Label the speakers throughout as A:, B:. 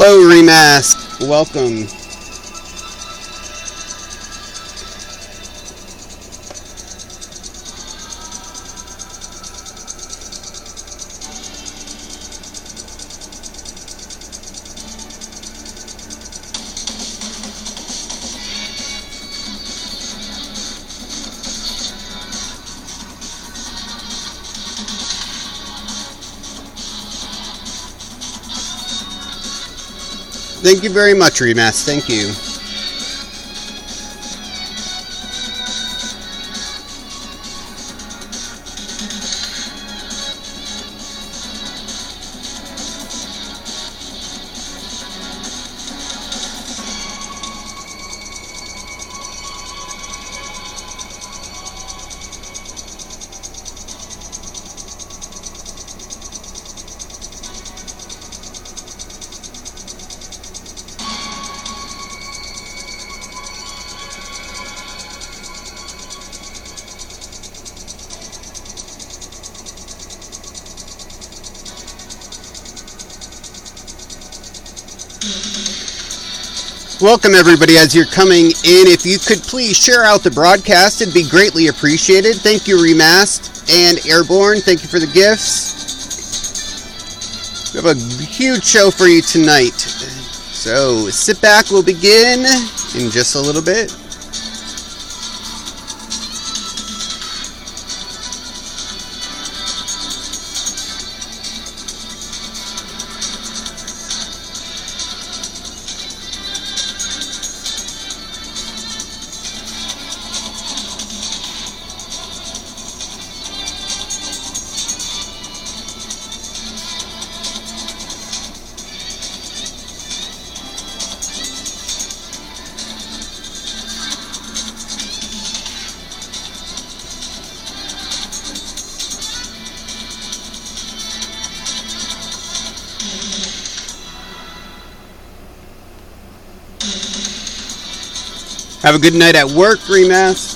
A: Hello, Remask. Welcome. Thank you very much, Remask. Thank you. Welcome, everybody, as you're coming in. If you could please share out the broadcast, it'd be greatly appreciated. Thank you, Remasked and Airborne. Thank you for the gifts. We have a huge show for you tonight. So sit back. We'll begin in just a little bit. Have a good night at work, Remask.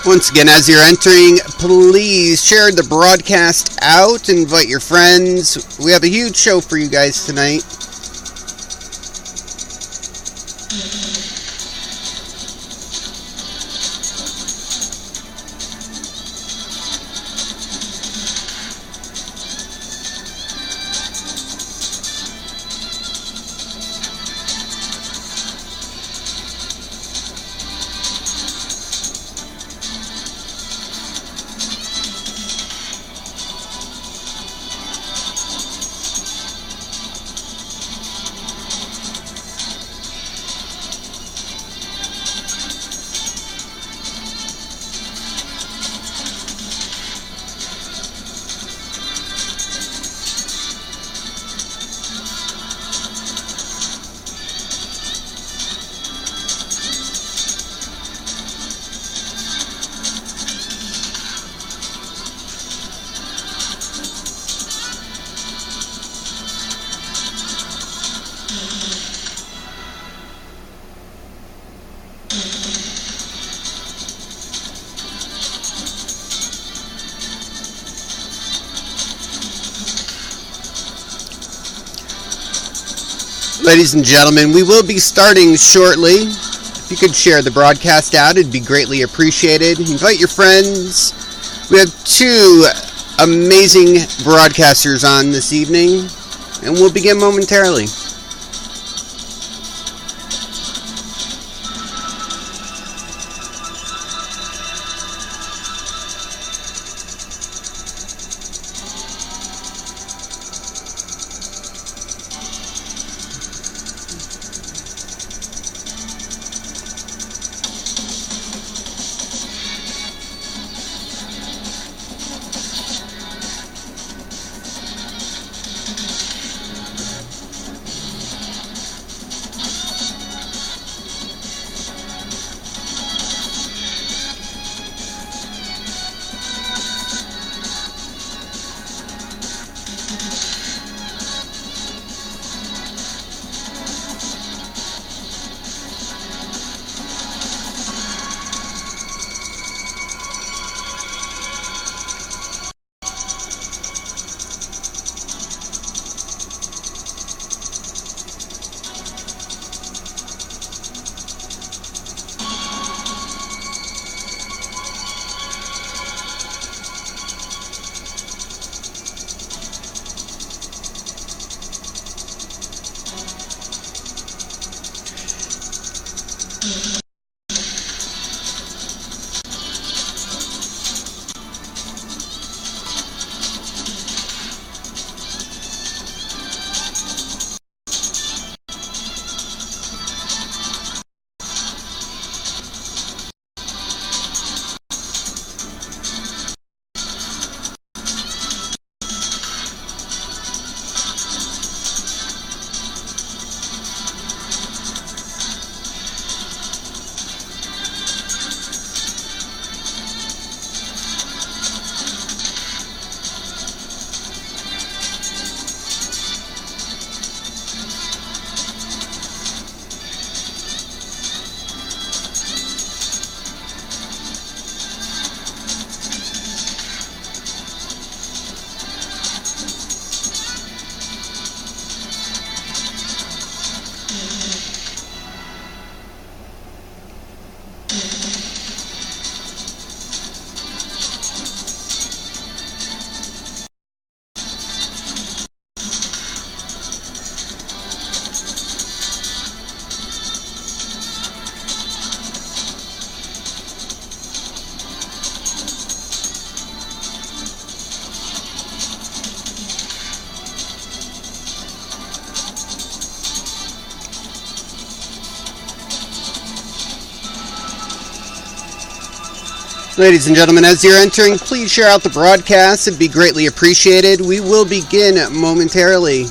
A: Once again, as you're entering, please share the broadcast out, invite your friends. We have a huge show for you guys tonight. Ladies and gentlemen, we will be starting shortly. If you could share the broadcast out, it'd be greatly appreciated. Invite your friends. We have two amazing broadcasters on this evening, and we'll begin momentarily. Ladies and gentlemen, as you're entering, please share out the broadcast. It'd be greatly appreciated. We will begin momentarily.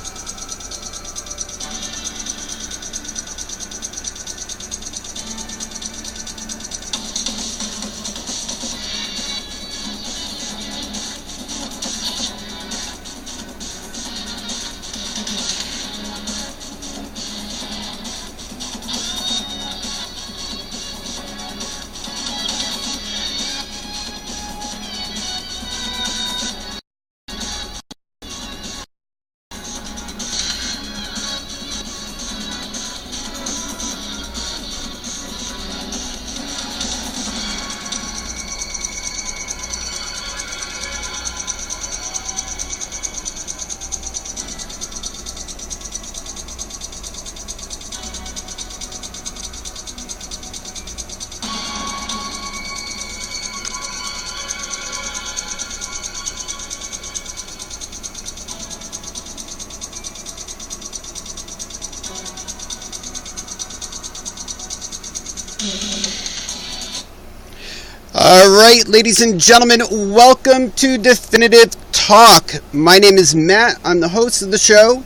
A: All right, ladies and gentlemen, welcome to Definitive Talk. My name is Matt. I'm the host of the show,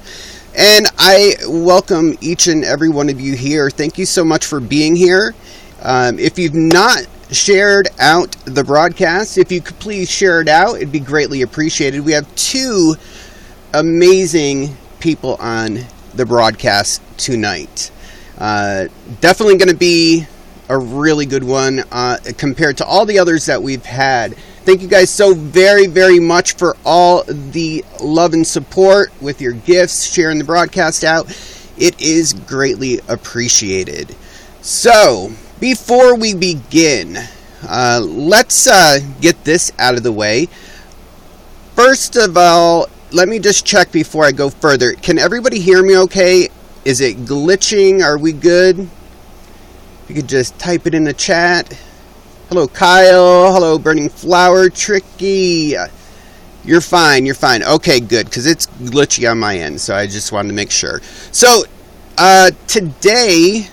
A: and I welcome each and every one of you here. Thank you so much for being here. If you've not shared out the broadcast, if you could please share it out, it'd be greatly appreciated. We have two amazing people on the broadcast tonight. Definitely going to be a really good one compared to all the others that we've had. Thank you guys so very, very much for all the love and support with your gifts, sharing the broadcast out. It is greatly appreciated. So, before we begin, let's get this out of the way. First of all, let me just check before I go further. Can everybody hear me okay? Is it glitching? Are we good? You could just type it in the chat. Hello, Kyle. Hello, Burning Flower. Tricky. You're fine. You're fine. Okay, good, because it's glitchy on my end, so I just wanted to make sure. So, today,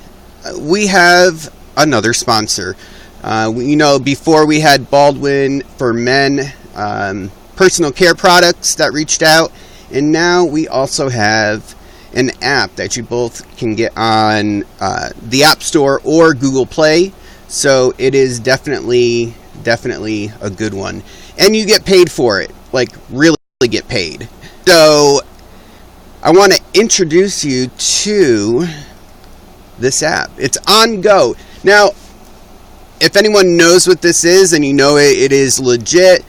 A: we have another sponsor. Before we had Baldwin for Men, personal care products that reached out, and now we also have an app that you both can get on the App Store or Google Play. So it is definitely a good one. And you get paid for it. Like, really get paid. So I want to introduce you to this app. It's On Go. Now, if anyone knows what this is and you know it is legit,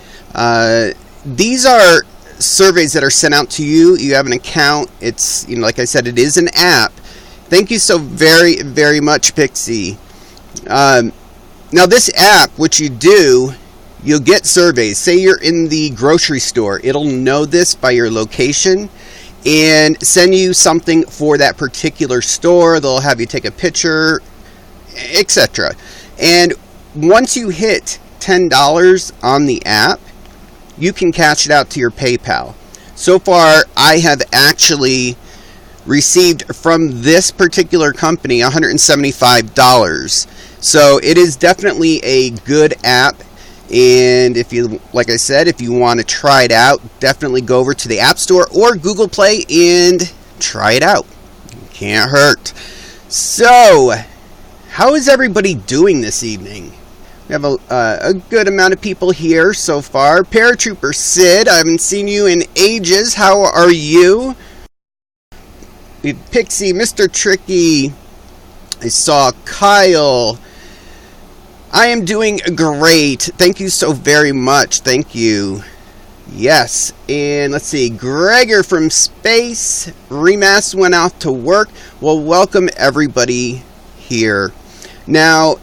A: these are surveys that are sent out to you. You have an account. It's, like I said, it is an app. Thank you so very, very much, Pixie. Now, this app, what you do, you'll get surveys. Say you're in the grocery store. It'll know this by your location and send you something for that particular store. They'll have you take a picture, etc. And once you hit $10 on the app, you can cash it out to your PayPal. So far, I have actually received from this particular company $175. So it is definitely a good app. And if you, like I said, if you want to try it out, definitely go over to the App Store or Google Play and try it out. Can't hurt. So, how is everybody doing this evening? We have a good amount of people here so far. Paratrooper Sid, I haven't seen you in ages. How are you? Pixie, Mr. Tricky. I saw Kyle. I am doing great. Thank you so very much. Thank you. Yes. And let's see. Gregor from Space. Remas went out to work. Well, welcome everybody here. Now,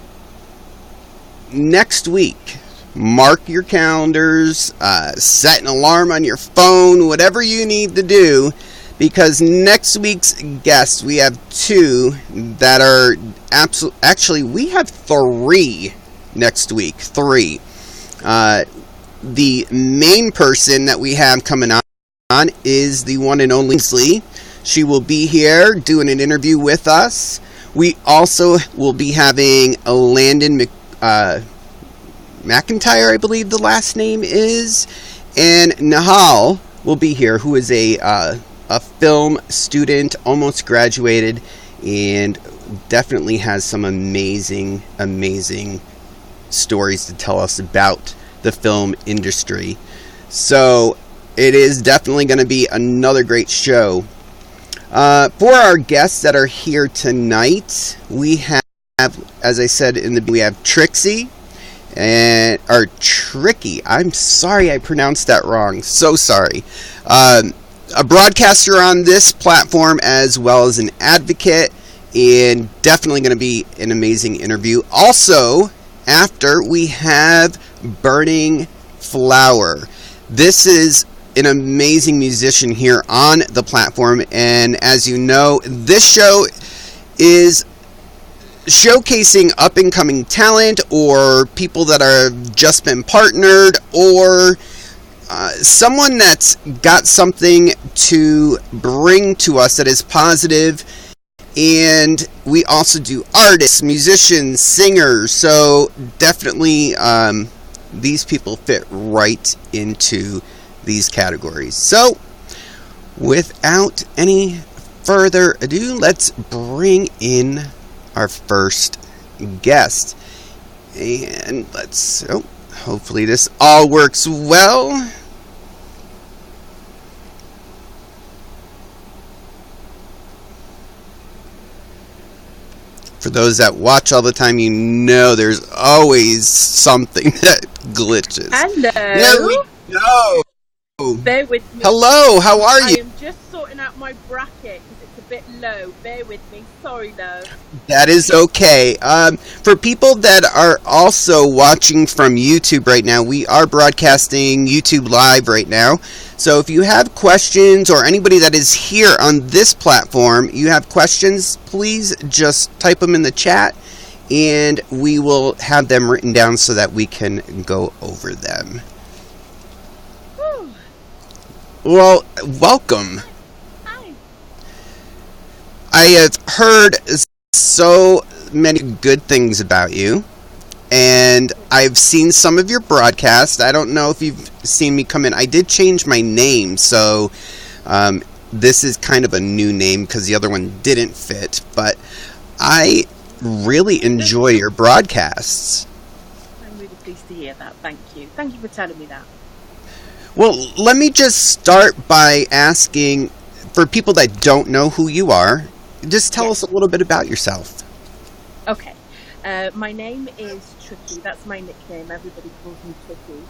A: next week, mark your calendars, set an alarm on your phone, whatever you need to do, because next week's guests, we have two that are actually, we have three next week. Three. The main person that we have coming on is the one and only Lindsay. She will be here doing an interview with us. We also will be having a Landon McIntyre, I believe the last name is, and Nahal will be here, who is a film student, almost graduated, and definitely has some amazing stories to tell us about the film industry. So it is definitely going to be another great show. For our guests that are here tonight, we have, as I said we have Trixie. Tricky. I'm sorry I pronounced that wrong. So sorry. A broadcaster on this platform as well as an advocate, and definitely going to be an amazing interview. Also, after we have Burning Flower. This is an amazing musician here on the platform, and as you know, this show is showcasing up-and-coming talent or people that have just been partnered, or someone that's got something to bring to us that is positive. And we also do artists, musicians, singers, so definitely these people fit right into these categories. So without any further ado, let's bring in our first guest. And hopefully this all works well. For those that watch all the time, you know there's always something that glitches.
B: Hello.
A: There we go.
B: Bear with me.
A: Hello, how are you?
B: I am just sorting out my bracket because it's a bit low. Bear with me. Sorry, love.
A: That is okay. For people that are also watching from YouTube right now, we are broadcasting YouTube Live right now. So if you have questions, or anybody that is here on this platform, you have questions, please just type them in the chat, and we will have them written down so that we can go over them.
B: Whew.
A: Well, welcome.
B: Hi.
A: I have heard so many good things about you, and I've seen some of your broadcasts. I don't know if you've seen me come in. I did change my name, so this is kind of a new name because the other one didn't fit, but I really enjoy your broadcasts.
B: I'm really pleased to hear that. Thank you. Thank you for telling me that.
A: Well, let me just start by asking, for people that don't know who you are, just tell us a little bit about yourself.
B: Okay. My name is Tricky. That's my nickname. Everybody calls me Tricky.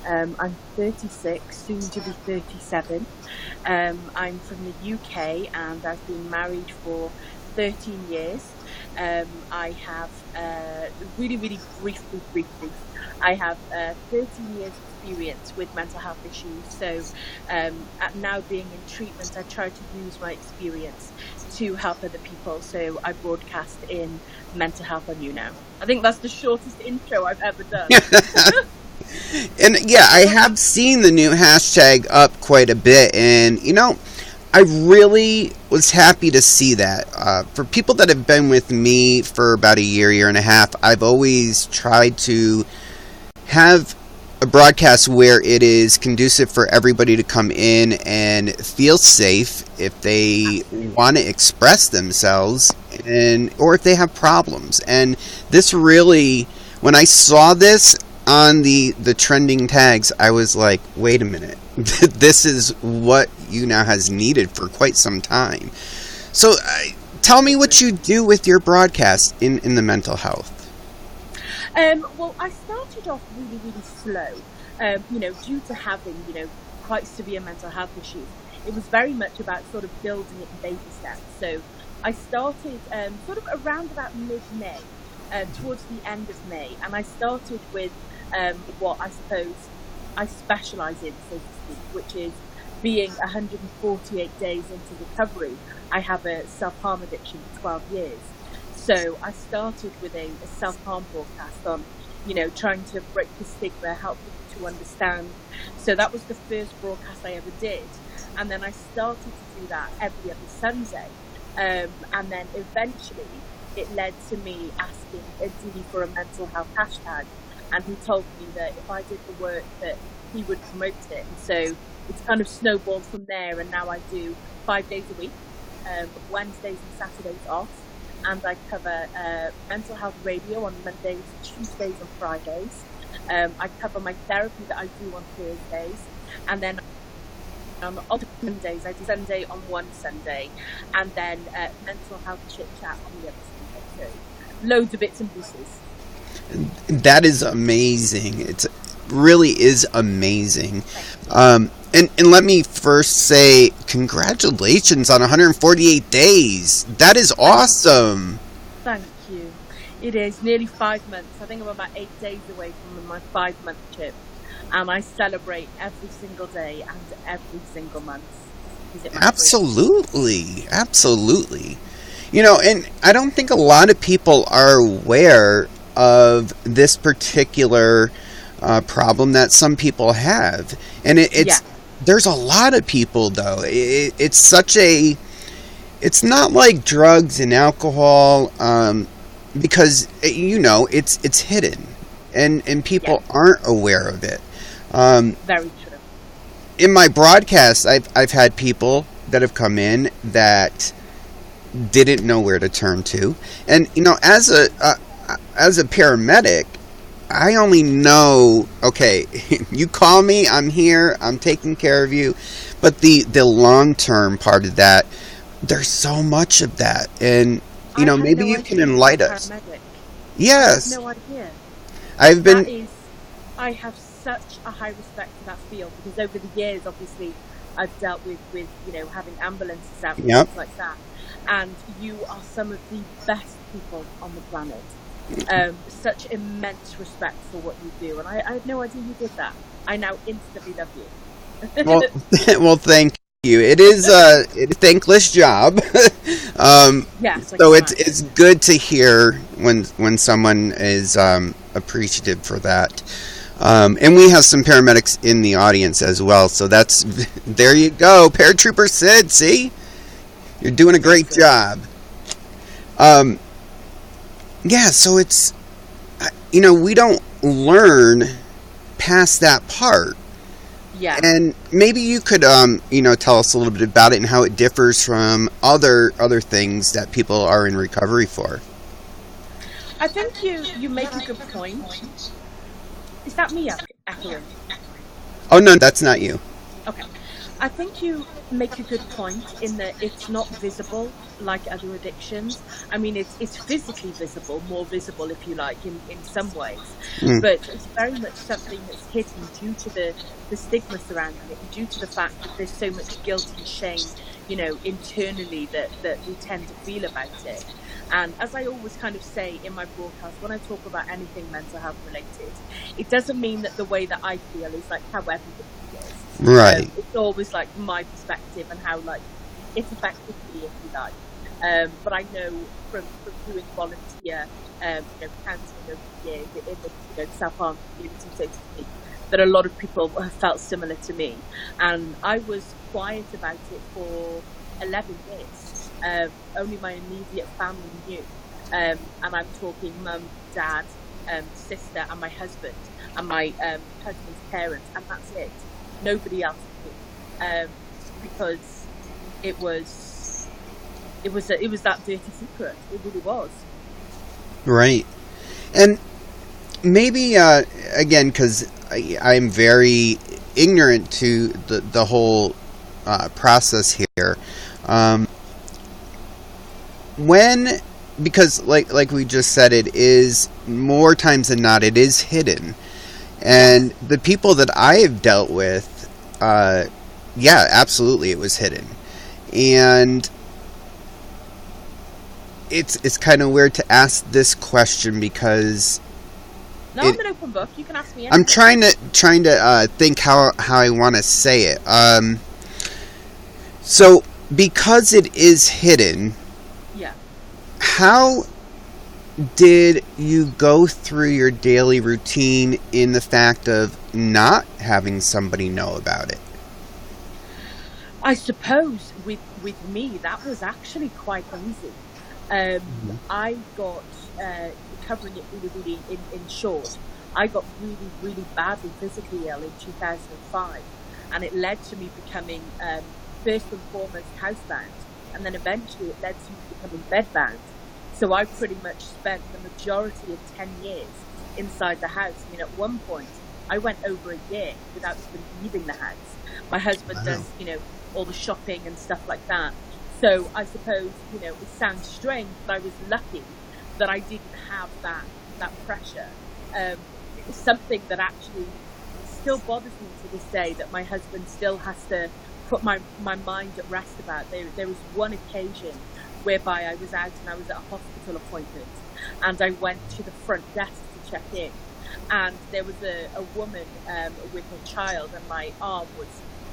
B: I'm 36, soon to be 37. I'm from the UK, and I've been married for 13 years. I have, really briefly, I have 13 years experience with mental health issues. So at now being in treatment, I try to use my experience to help other people. So I broadcast in mental health on YouNow. I think that's the shortest intro I've ever done.
A: And yeah, I have seen the new hashtag up quite a bit, and I really was happy to see that. For people that have been with me for about a year and a half, I've always tried to have a broadcast where it is conducive for everybody to come in and feel safe if they want to express themselves, or if they have problems. And this really, when I saw this on the trending tags, I was like, wait a minute, this is what YouNow has needed for quite some time. So tell me what you do with your broadcast in the mental health.
B: Well, I started off really slow, due to having, quite severe mental health issues. It was very much about sort of building it in baby steps. So I started sort of around about mid-May, towards the end of May, and I started with what I suppose I specialise in, so to speak, which is being 148 days into recovery. I have a self-harm addiction for 12 years. So I started with a self-harm broadcast on, trying to break the stigma, help people to understand. So that was the first broadcast I ever did. And then I started to do that every other Sunday. And then eventually it led to me asking Dee for a mental health hashtag. And he told me that if I did the work that he would promote it. And so it's kind of snowballed from there. And now I do 5 days a week, Wednesdays and Saturdays off. And I cover mental health radio on Mondays, Tuesdays and Fridays. I cover my therapy that I do on Thursdays. And then on alternate Mondays, I do Sunday on one Sunday. And then mental health chit-chat on the other Sunday. So loads of bits and pieces.
A: That is amazing. It really is amazing. And let me first say congratulations on 148 days. That is awesome.
B: Thank you. It is nearly 5 months. I think I'm about 8 days away from my 5-month trip. And I celebrate every single day and every single month.
A: Absolutely. Absolutely. And I don't think a lot of people are aware of this particular problem that some people have. And there's a lot of people, though. It's not like drugs and alcohol, because it's hidden, and people aren't aware of it.
B: Very true.
A: In my broadcast, I've had people that have come in that didn't know where to turn to, and as a paramedic, I only know, okay, you call me, I'm here, I'm taking care of you. But the long-term part of that, there's so much of that. And, maybe you can enlighten us. Yes.
B: I have no idea. I have such a high respect for that field, because over the years, obviously, I've dealt with having ambulances out and things like that. and you are some of the best people on the planet. Such immense respect for what you do, and I had no idea you did that. I now instantly love you.
A: Well, well, thank you. It is a thankless job.
B: Yes, I
A: So
B: can
A: it's good to hear when someone is appreciative for that. And we have some paramedics in the audience as well. So that's there you go, Paratrooper Sid. See, you're doing a great job. Yeah. So it's we don't learn past that part.
B: Yeah.
A: And maybe you could, tell us a little bit about it and how it differs from other things that people are in recovery for.
B: I think you make a good point. Is that me echoing?
A: Oh, no, that's not you.
B: Okay. I think you make a good point in that it's not visible like other addictions. I mean, it's physically visible, more visible, if you like, in some ways. But it's very much something that's hidden due to the stigma surrounding it, and due to the fact that there's so much guilt and shame, internally that we tend to feel about it. And as I always kind of say in my broadcast, when I talk about anything mental health related, it doesn't mean that the way that I feel is like how everybody feels.
A: Right.
B: It's always like my perspective and how like it's affected me, if you like. But I know from doing volunteer, counselling over the years in the self-harm community, so to speak, that a lot of people have felt similar to me. And I was quiet about it for 11 years. Only my immediate family knew. And I'm talking mum, dad, sister, and my husband, and my husband's parents, and that's it. Nobody else knew. Because it was that dirty secret. It really was.
A: Right. And maybe, again, because I'm very ignorant to the whole process here. Because like we just said, it is more times than not, it is hidden. And the people that I have dealt with, yeah, absolutely, it was hidden. And it's kind of weird to ask this question because
B: I'm an open book. You can ask me anything.
A: I'm trying to think how I want to say it. So because it is hidden,
B: yeah.
A: How did you go through your daily routine in the fact of not having somebody know about it?
B: I suppose with me that was actually quite easy. I got covering it really in short. I got really badly physically ill in 2005, and it led to me becoming first and foremost housebound, and then eventually it led to me becoming bedbound. So I pretty much spent the majority of 10 years inside the house. I mean, at one point I went over a year without even leaving the house. My husband does, all the shopping and stuff like that. So I suppose, it sounds strange, but I was lucky that I didn't have that pressure. It's something that actually still bothers me to this day, that my husband still has to put my mind at rest about. There was one occasion whereby I was out and I was at a hospital appointment, and I went to the front desk to check in, and there was a woman with her child, and my arm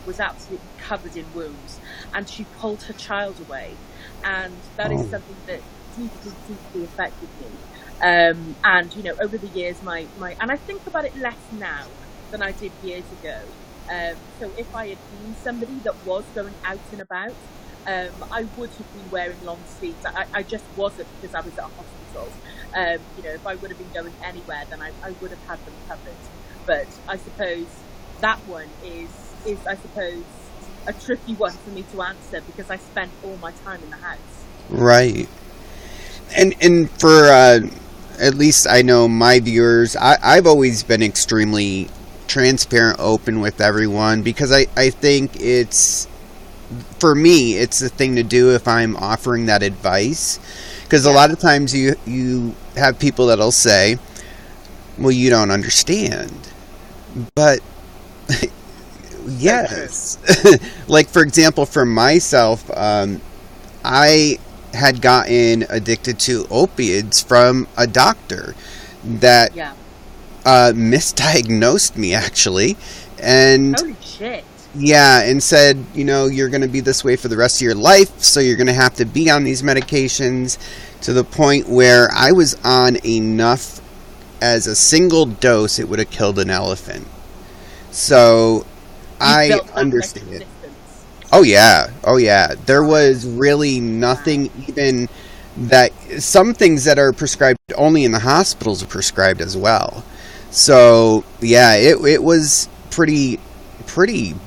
B: was absolutely covered in wounds, and she pulled her child away, and that is something that deeply affected me. And over the years, my and I think about it less now than I did years ago. So if I had been somebody that was going out and about, I would have been wearing long sleeves. I just wasn't, because I was at a hospital. If I would have been going anywhere, then I would have had them covered. But I suppose that one is I suppose a tricky one for me to answer, because I spent all my time in the house.
A: Right. And for at least I know my viewers, I've always been extremely transparent, open with everyone, because I think it's, for me, it's the thing to do if I'm offering that advice. Because a lot of times you have people that'll say, well, you don't understand. But yes. Like, for example, for myself, I had gotten addicted to opiates from a doctor that
B: Yeah.
A: misdiagnosed me, actually. And
B: Holy shit.
A: yeah, and said, you're going to be this way for the rest of your life, so you're going to have to be on these medications, to the point where I was on enough, as a single dose, it would have killed an elephant. So I understand it. Oh yeah. There was really nothing, even that some things that are prescribed only in the hospitals are prescribed as well. So yeah, it was pretty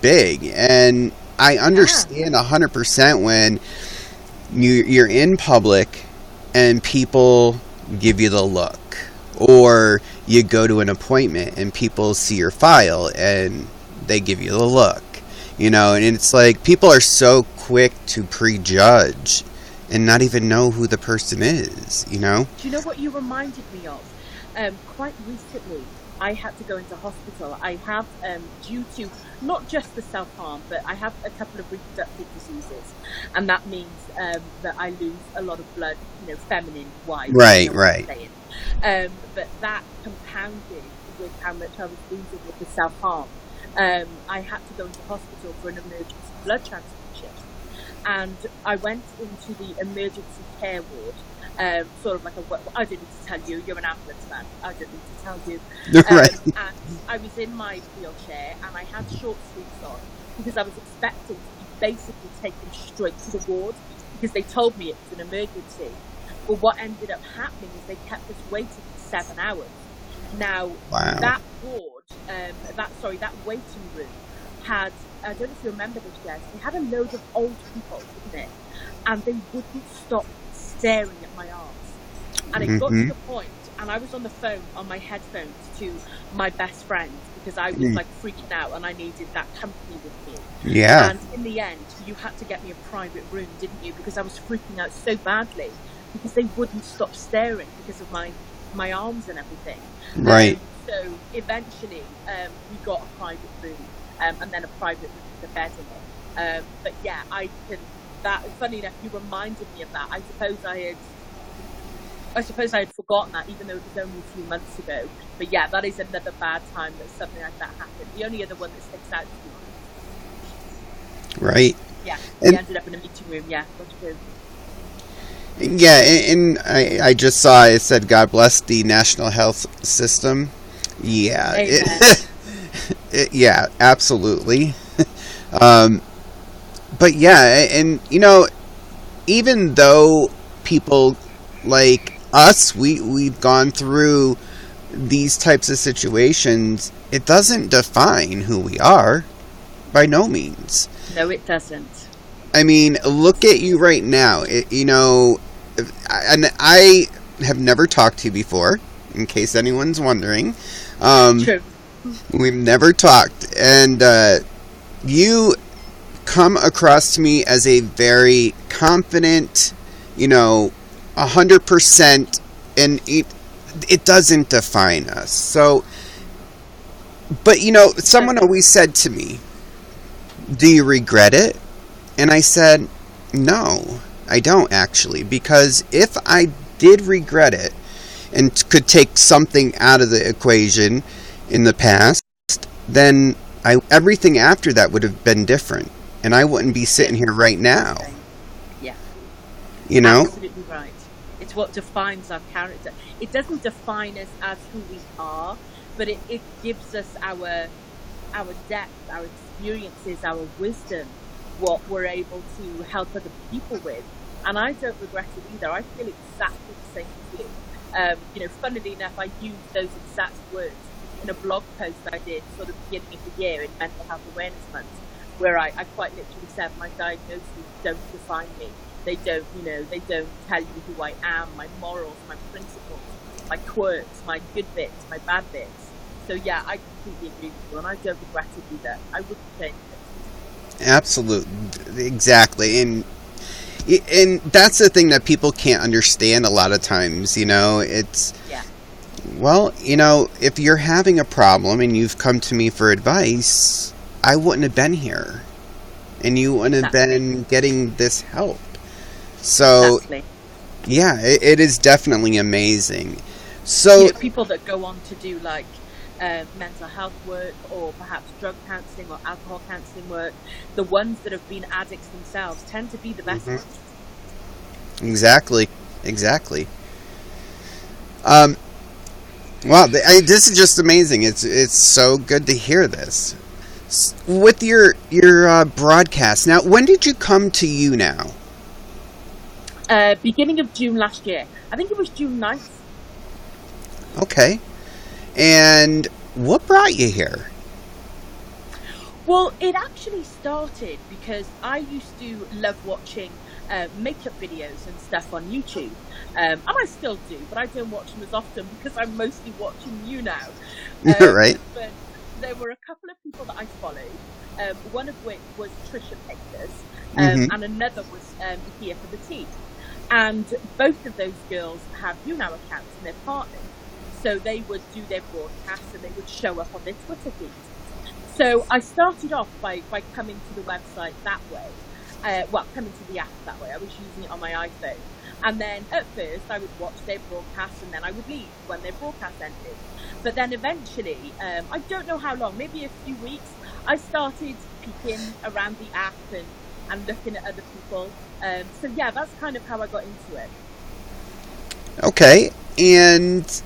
A: big, and I understand 100% when you're in public and people give you the look, or you go to an appointment and people see your file and they give you the look, and it's like people are so quick to prejudge and not even know who the person is.
B: Do you know what you reminded me of? Quite recently, I had to go into hospital. I have, due to not just the self-harm, but I have a couple of reproductive diseases, and that means that I lose a lot of blood, feminine-wise.
A: Right.
B: But that compounded with how much I was losing with the self-harm. I had to go into hospital for an emergency blood transfusion, and I went into the emergency care ward. Sort of like I don't need to tell you, you're an ambulance man, I don't need to tell you.
A: Right.
B: And I was in my wheelchair and I had short sleeves on because I was expecting to be basically taken straight to the ward, because they told me it was an emergency. But what ended up happening is they kept us waiting for 7 hours. Now,
A: wow.
B: That ward, that waiting room had, I don't know if you remember this, guys, they had a load of old people in it, and they wouldn't stop staring at my arms. And it got to the point, and I was on the phone on my headphones to my best friend, because I was like freaking out and I needed that company with me.
A: Yeah.
B: And in the end, you had to get me a private room, didn't you? Because I was freaking out so badly, because they wouldn't stop staring because of my arms and everything.
A: Right.
B: So eventually, we got a private room, and then a private room with a bed in it. But yeah, funny enough, you reminded me of that. I suppose I had forgotten that, even though it was only a few months ago. But yeah, that is another bad time that something like that happened. The only other one that sticks out to me.
A: Right.
B: Yeah, we ended up in a meeting room. Yeah, that's true.
A: Yeah, and I just saw it said, "God bless the national health system." Yeah. Yeah, absolutely. But yeah, and even though people like us, we've gone through these types of situations, it doesn't define who we are, by no means.
B: No, it doesn't.
A: I mean, look at you right now. And I have never talked to you before, in case anyone's wondering.
B: True.
A: We've never talked, and you come across to me as a very confident, 100%, and it doesn't define us. So, but someone always said to me, "Do you regret it?" And I said, "No, I don't actually, because if I did regret it and could take something out of the equation in the past, then everything after that would have been different, and I wouldn't be sitting here right now."
B: Yeah.
A: Absolutely
B: right. It's what defines our character. It doesn't define us as who we are, but it gives us our depth, our experiences, our wisdom, what we're able to help other people with. And I don't regret it either. I feel exactly the same as you. Funnily enough, I used those exact words in a blog post I did sort of beginning of the year in Mental Health Awareness Month, where I quite literally said, my diagnoses don't define me. They don't, they don't tell you who I am, my morals, my principles, my quirks, my good bits, my bad bits. So yeah, I completely agree with you, and I don't regret it either. I wouldn't change it.
A: Absolutely, exactly, and that's the thing that people can't understand a lot of times. It's well, if you're having a problem and you've come to me for advice, I wouldn't have been here, and you wouldn't have been getting this help. So,
B: Exactly.
A: yeah, it is definitely amazing. So,
B: People that go on to do like mental health work or perhaps drug counselling or alcohol counselling work, the ones that have been addicts themselves tend to be the best
A: mhm,
B: ones.
A: exactly, exactly. Um, wow, this is just amazing. It's so good to hear this. With your broadcast now, when did you come to YouNow?
B: Beginning of June last year. I think it was June 9th.
A: Okay, and what brought you here?
B: Well, it actually started because I used to love watching makeup videos and stuff on YouTube. And I still do, but I don't watch them as often because I'm mostly watching you now.
A: Right?
B: But there were a couple of people that I followed, one of which was Trisha Paytas,
A: Mm-hmm.
B: and another was Here for the Tea. And both of those girls have YouNow accounts and they're partners. So they would do their broadcasts and they would show up on their Twitter feed. So I started off by coming to the website that way. Coming to the app that way. I was using it on my iPhone. And then at first I would watch their broadcasts and then I would leave when their broadcast ended. But then eventually, I don't know how long, maybe a few weeks, I started peeking around the app and looking at other people. So yeah, that's kind of how I got into it.
A: Okay, and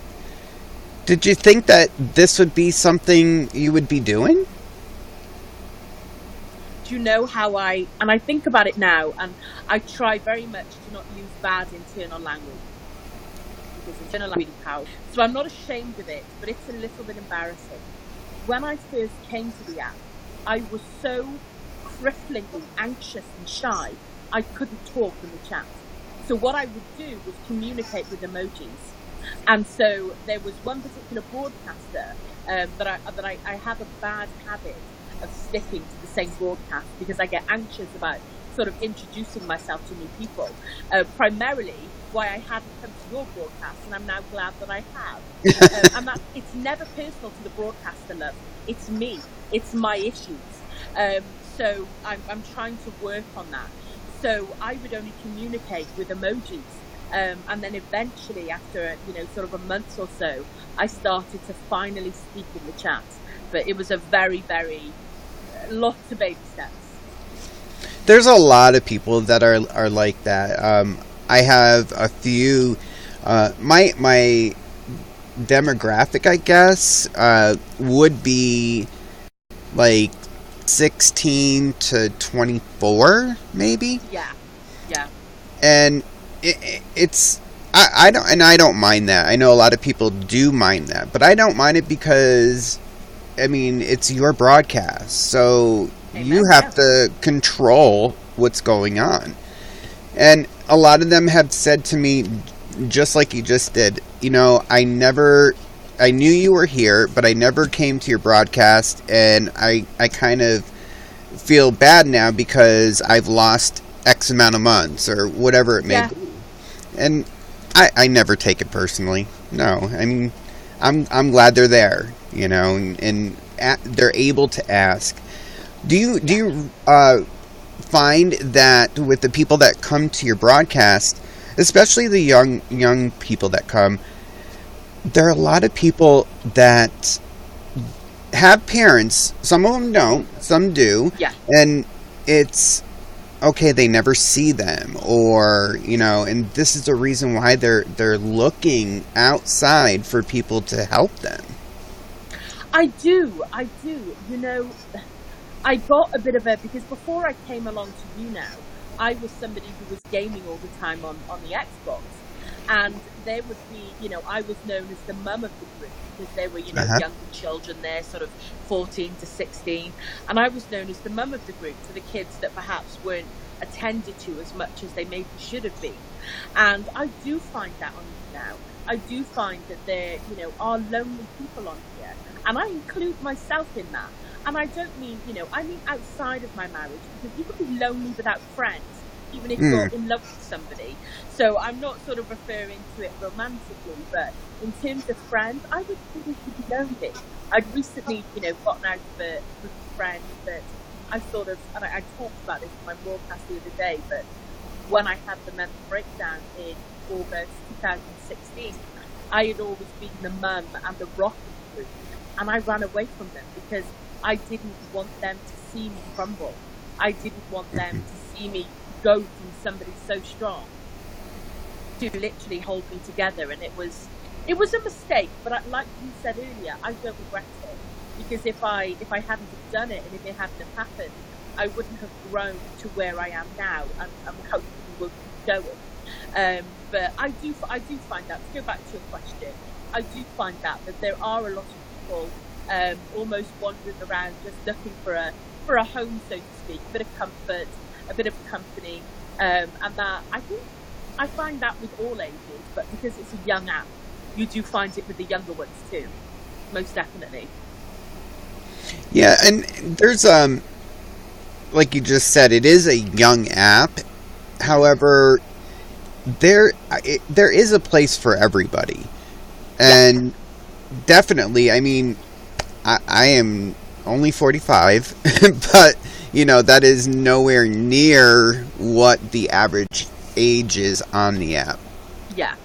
A: did you think that this would be something you would be doing?
B: Do you know how and I think about it now, and I try very much to not use bad internal language because internal language is really powerful. So I'm not ashamed of it, but it's a little bit embarrassing. When I first came to the app, I was so cripplingly anxious and shy, I couldn't talk in the chat. So what I would do was communicate with emojis. And so there was one particular broadcaster I have a bad habit of sticking to the same broadcast because I get anxious about sort of introducing myself to new people. Primarily why I hadn't come to your broadcast, and I'm now glad that I have. And it's never personal to the broadcaster, love. It's me. It's my issues. So I'm trying to work on that. So I would only communicate with emojis. And then eventually, after sort of a month or so, I started to finally speak in the chat. But it was a very, very lots of baby steps.
A: There's a lot of people that are like that. I have a few. My demographic, I guess, would be like 16 to 24, maybe.
B: Yeah, yeah.
A: And it's I don't mind that. I know a lot of people do mind that, but I don't mind it because I mean it's your broadcast, so
B: Amen.
A: you have to control what's going on. And a lot of them have said to me, just like you just did, I knew you were here, but I never came to your broadcast, and I kind of feel bad now because I've lost X amount of months or whatever it may be. And I never take it personally. No, I mean, I'm glad they're there, and they're able to ask. Do you find that with the people that come to your broadcast, especially the young people that come, there are a lot of people that have parents. Some of them don't, some do.
B: Yeah.
A: And it's okay, they never see them, or and this is the reason why they're looking outside for people to help them.
B: I do. I got a bit of because before I came along to YouNow, I was somebody who was gaming all the time on the Xbox. And there would be, I was known as the mum of the group because there were, younger children there, sort of 14 to 16. And I was known as the mum of the group to the kids that perhaps weren't attended to as much as they maybe should have been. And I do find that on YouNow. I do find that there, are lonely people on here. And I include myself in that. And I don't mean, I mean outside of my marriage, because you could be lonely without friends, even if you're in love with somebody. So I'm not sort of referring to it romantically, but in terms of friends, I would think you could be lonely. I'd recently, gotten out with a friend that I sort of, and I talked about this in my broadcast the other day, but when I had the mental breakdown in August 2016, I had always been the mum and the rock of the group, and I ran away from them because I didn't want them to see me crumble. I didn't want them to see me go from somebody so strong to literally hold me together. And it was a mistake, but like you said earlier, I don't regret it, because if I hadn't have done it and if it hadn't have happened, I wouldn't have grown to where I am now, and hopefully will keep going. But I do find that, to go back to your question, I do find that there are a lot of people almost wandering around just looking for a home, so to speak, a bit of comfort, a bit of company, and that I find that with all ages, but because it's a young app, you do find it with the younger ones too, most definitely.
A: Yeah, and there's like you just said, it is a young app. However, there is a place for everybody, and definitely, I mean, I am only 45, but that is nowhere near what the average age is on the app.
B: Yeah,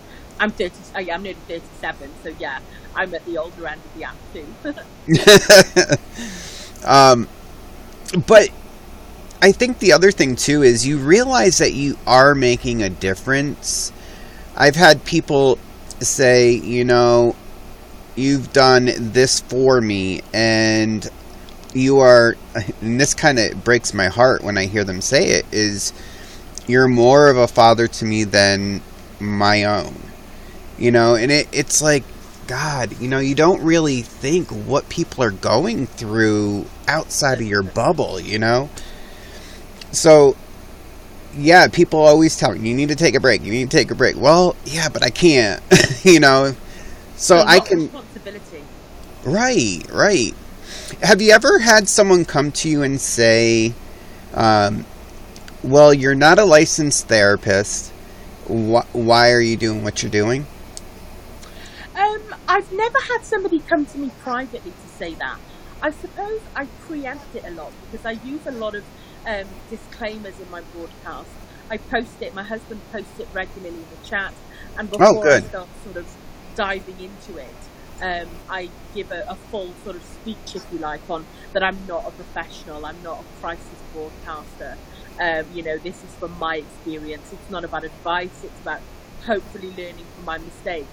B: I'm nearly 37, so yeah, I'm at the older end of the app too.
A: But I think the other thing too is you realize that you are making a difference. I've had people say, you've done this for me, and and this kind of breaks my heart when I hear them say it, is you're more of a father to me than my own. And it's like, God, you don't really think what people are going through outside of your bubble, So, yeah, people always tell me, you need to take a break. Well, yeah, but I can't, So I can...
B: responsibility.
A: Right. Have you ever had someone come to you and say, well, you're not a licensed therapist. Why are you doing what you're doing?
B: I've never had somebody come to me privately to say that. I suppose I preempt it a lot because I use a lot of disclaimers in my broadcast. I post it, my husband posts it regularly in the chat, and before I start sort of diving into it, I give a full sort of speech, if you like, on that I'm not a professional, I'm not a crisis broadcaster. This is from my experience. It's not about advice, it's about hopefully learning from my mistakes.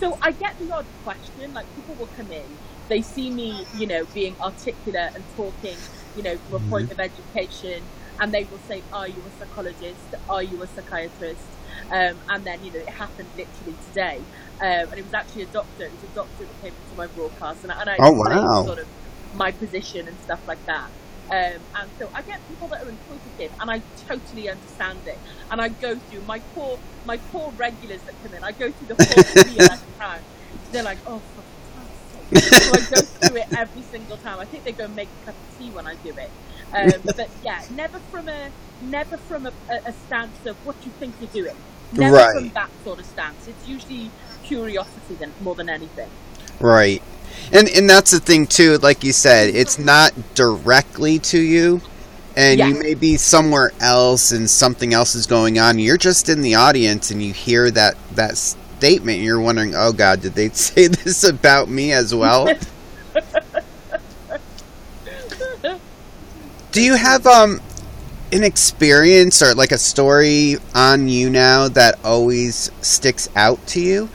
B: So I get the odd question, like people will come in, they see me, being articulate and talking, from a point of education, and they will say, are you a psychologist? Are you a psychiatrist? And then, it happened literally today. And it was actually a doctor. It was a doctor that came into my broadcast, and I explained sort of my position and stuff like that. And so I get people that are inquisitive, and I totally understand it. And I go through my poor regulars that come in. I go through the whole spiel every time. They're like, oh, for God's sake. So I go through it every single time. I think they go make a cup of tea when I do it. But yeah, never from a stance of what you think you're doing. Never from that sort of stance. It's usually curiosity more than anything.
A: Right. And that's the thing too, like you said, it's not directly to you, and you may be somewhere else and something else is going on. You're just in the audience and you hear that statement and you're wondering, oh God, did they say this about me as well? Do you have an experience or like a story on YouNow that always sticks out to you?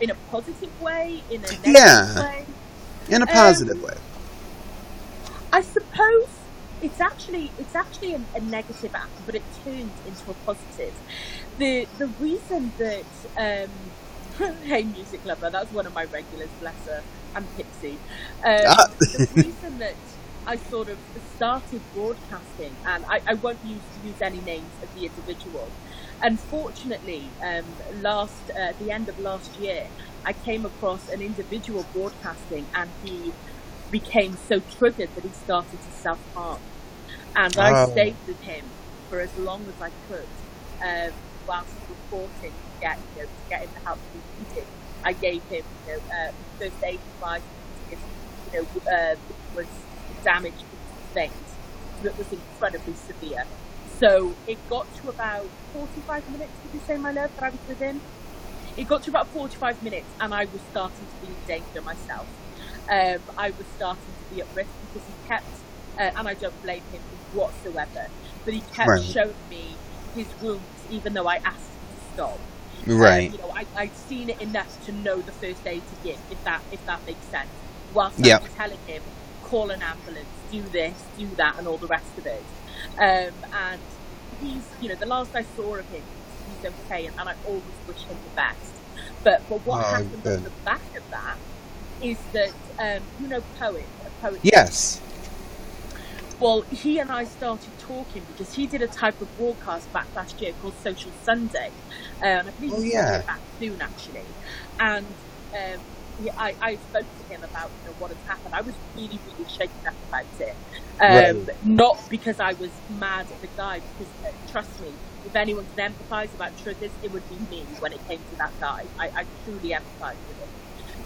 B: In a positive way? In a negative way?
A: In a positive way.
B: I suppose it's actually a negative act, but it turns into a positive. The reason that hey, music lover, that's one of my regulars, bless her, and Pixie. The reason that I sort of started broadcasting, and I won't use any names of the individual. Unfortunately, at the end of last year, I came across an individual broadcasting, and he became so triggered that he started to self-harm. And I stayed with him for as long as I could, whilst reporting to get him the help he needed. I gave him, first aid advice, was damage sustained. So it was incredibly severe. So it got to about 45 minutes, did you say, my love, that I was within? It got to about 45 minutes and I was starting to be in danger myself. I was starting to be at risk because he kept, and I don't blame him whatsoever, but he kept showing me his wounds even though I asked him to stop.
A: Right.
B: I'd seen it enough to know the first aid to give, if that makes sense. Whilst I was telling him, call an ambulance, do this, do that, and all the rest of it. And he's, the last I saw of him, he's okay, and I always wish him the best. But what happened on the back of that is that, Poet.
A: Yes.
B: Well, he and I started talking because he did a type of broadcast back last year called Social Sunday. I believe he's coming back soon, actually. And I spoke to him about what had happened. I was really, really shaken up about it. Not because I was mad at the guy, because trust me, if anyone can empathise about truthers, it would be me when it came to that guy. I truly empathise with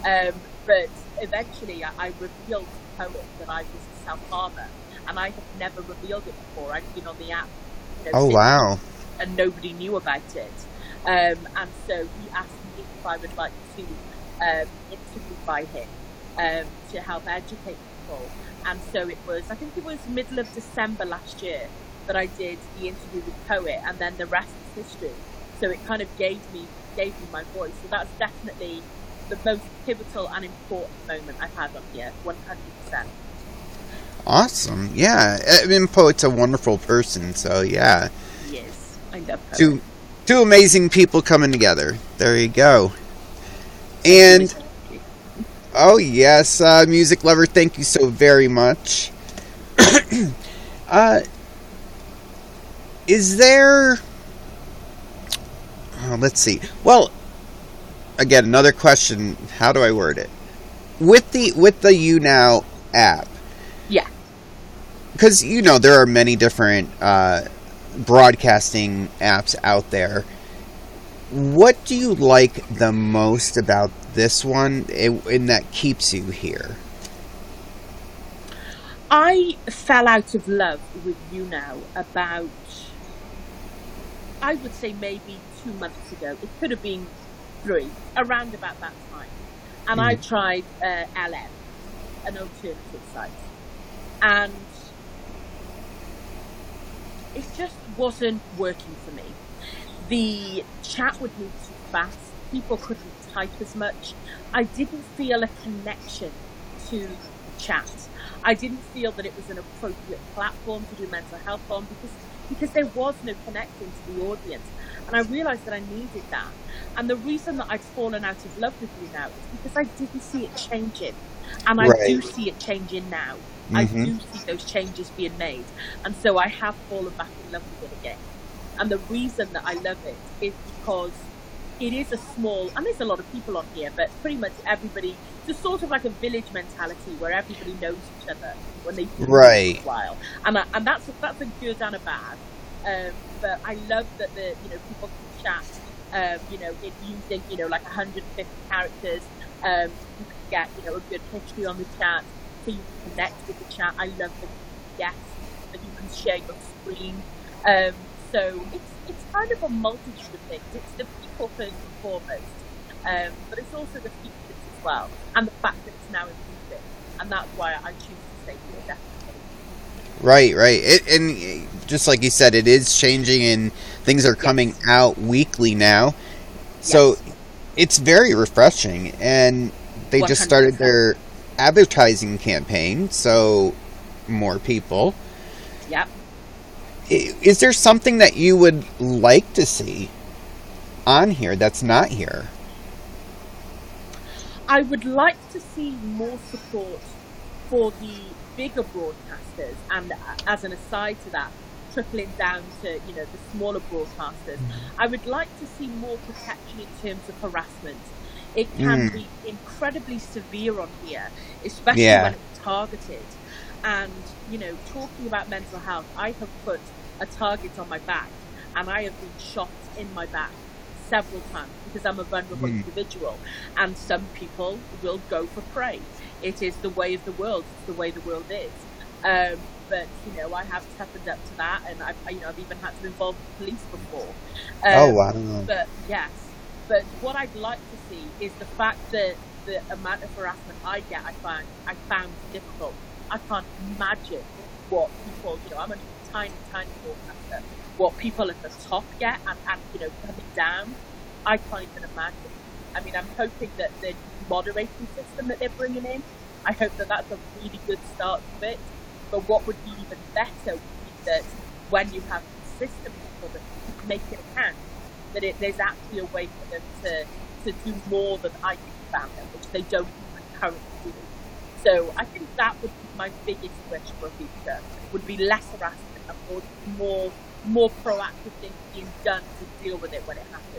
B: him. But eventually I revealed to Poet that I was a self-harmer. And I have never revealed it before. I've been on the app.
A: Wow.
B: And nobody knew about it. And so he asked me if I would like to interview him to help educate people. And so I think it was middle of December last year that I did the interview with Poet, and then the rest is history. So it kind of gave me my voice. So that's definitely the most pivotal and important moment I've had on here, 100%.
A: Awesome. Yeah. I mean, Poet's a wonderful person, so yeah.
B: Yes, I love Poet.
A: Two amazing people coming together. There you go. And, oh yes, music lover, thank you so very much. Is there... let's see. Well, again, another question. How do I word it? With the YouNow app.
B: Yeah.
A: Because, there are many different broadcasting apps out there. What do you like the most about this one and that keeps you here?
B: I fell out of love with YouNow about, I would say maybe 2 months ago. It could have been 3, around about that time. And I tried LM, an alternative site. And it just wasn't working for me. The chat would move too fast. People couldn't type as much. I didn't feel a connection to the chat. I didn't feel that it was an appropriate platform to do mental health on because there was no connecting to the audience. And I realised that I needed that. And the reason that I'd fallen out of love with YouNow is because I didn't see it changing. And I do see it changing now. I do see those changes being made. And so I have fallen back in love with it again. And the reason that I love it is because it is a small, and there's a lot of people on here, but pretty much everybody, it's sort of like a village mentality where everybody knows each other when they do it for a while. And that's a good and a bad. But I love that people can chat, in using, like 150 characters. You can get, a good history on the chat, so you can connect with the chat. I love that you can guess, that you can share your screen. So it's kind of a multitude of things. It's the people first and foremost, but it's also the features as well, and the fact that it's now in music, and that's why I choose to stay here, definitely.
A: Right. And just like you said, it is changing, and things are coming out weekly now. So it's very refreshing, and they 100%. Just started their advertising campaign, so more people.
B: Yep.
A: Is there something that you would like to see on here that's not here?
B: I would like to see more support for the bigger broadcasters, and as an aside to that, trickling down to the smaller broadcasters. I would like to see more protection in terms of harassment. It can be incredibly severe on here, especially when it's targeted. And talking about mental health, I have put a target on my back, and I have been shot in my back several times because I'm a vulnerable individual, and some people will go for prey. It is the way of the world. It's the way the world is. But I have toughened up to that, and I've even had to involve the police before.
A: Oh wow!
B: But yes, but what I'd like to see is the fact that the amount of harassment I get, I found difficult. I can't imagine what people, I'm a tiny broadcaster, what people at the top get and coming down. I can't even imagine. I mean, I'm hoping that the moderating system that they're bringing in, I hope that that's a really good start to it. But what would be even better would be that when you have consistent people that make it count, that there's actually a way for them to do more than I think about them, which they don't even currently do. So I think that would be my biggest wish for a future, would be less harassment and more proactive things being done to deal with it when it happens.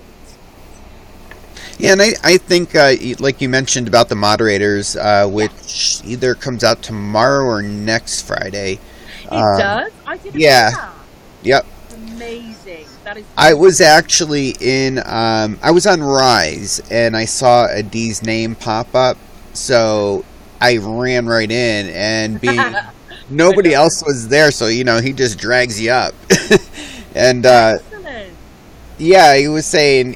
A: Yeah, and I think, like you mentioned about the moderators, which either comes out tomorrow or next Friday.
B: It does? I didn't know that.
A: Yep.
B: Amazing. That is.
A: I was actually I was on Rise, and I saw a D's name pop up, so I ran right in, and nobody else was there, so, he just drags you up. And, yeah, he was saying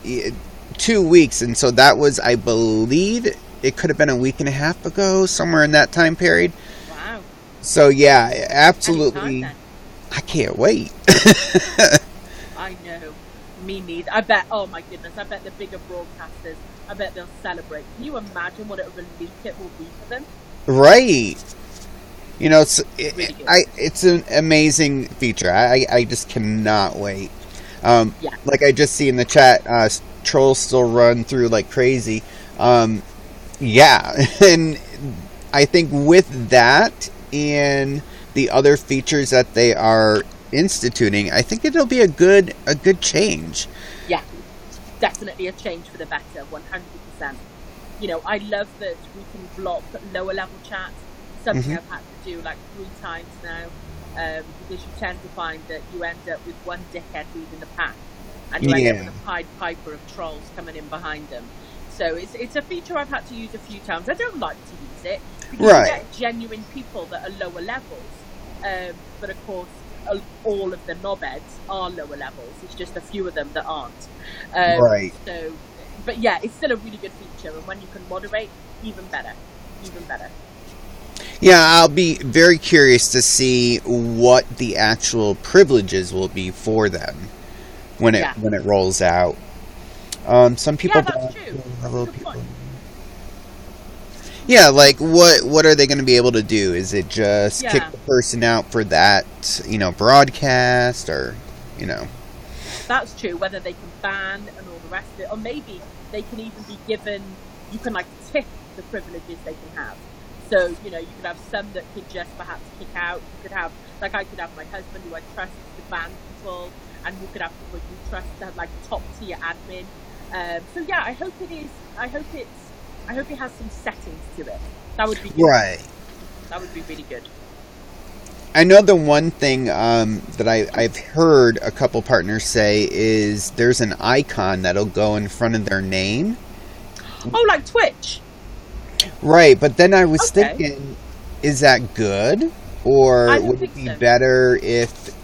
A: 2 weeks, and so that was, I believe, it could have been a week and a half ago, somewhere in that time period.
B: Wow.
A: So yeah, absolutely. I can't wait.
B: I know. Me neither. I bet, oh my goodness, I bet the bigger broadcasters, I bet they'll celebrate. Can you imagine what a relief it will be for them?
A: Right. It's an amazing feature. I just cannot wait. Like I just see in the chat, trolls still run through like crazy. And I think with that and the other features that they are instituting, I think it'll be a good change. Yeah,
B: definitely a change for the better, 100%. I love that we can block lower level chats, something I've had to do like 3 times now. Because you tend to find that you end up with one dickhead leading the pack, and you end up with a Pied Piper of trolls coming in behind them. So it's a feature I've had to use a few times. I don't like to use it because you get genuine people that are lower levels, but of course all of the knobheads are lower levels. It's just a few of them that aren't. So, but yeah, it's still a really good feature, and when you can moderate, even better.
A: Yeah, I'll be very curious to see what the actual privileges will be for them when it rolls out. Some people
B: that's true.
A: Yeah, like what are they going to be able to do? Is it just kick the person out for that, broadcast, or
B: That's true. Whether they can ban and all the rest of it, or maybe they can even be given. You can tick the privileges they can have. So, you could have some that could just perhaps kick out. You could have, I could have my husband who I trust to ban people, and you could have people you trust to have top tier admin. So yeah, I hope it has some settings to it. That would be good.
A: Right.
B: That would be really good.
A: I know the one thing that I've heard a couple partners say is there's an icon that'll go in front of their name.
B: Oh, like Twitch.
A: Right, but then I was thinking, is that good? Or would it be better if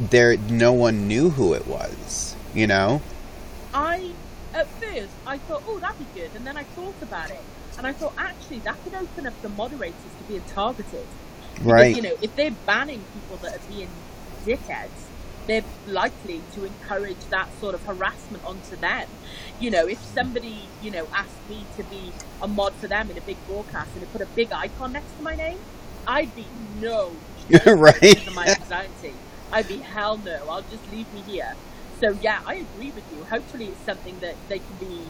A: no one knew who it was,
B: At first, I thought, oh, that'd be good. And then I thought about it. And I thought, actually, that could open up the moderators to being targeted. Because,
A: right.
B: If they're banning people that are being dickheads, they're likely to encourage that sort of harassment onto them. If somebody, asked me to be a mod for them in a big broadcast and they put a big icon next to my name, I'd be no.
A: Right.
B: My anxiety. I'd be hell no. I'll just leave me here. So yeah, I agree with you. Hopefully it's something that they can be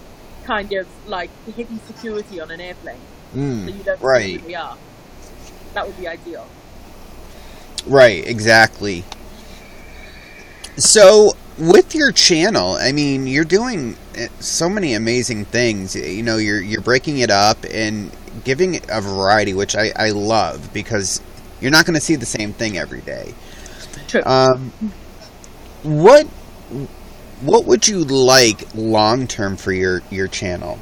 B: kind of like hidden security on an airplane. So you don't see who we are. That would be ideal.
A: Right, exactly. So with your channel, I mean, you're doing so many amazing things. You're breaking it up and giving it a variety, which I love, because you're not going to see the same thing every day.
B: True.
A: what would you like long term for your channel?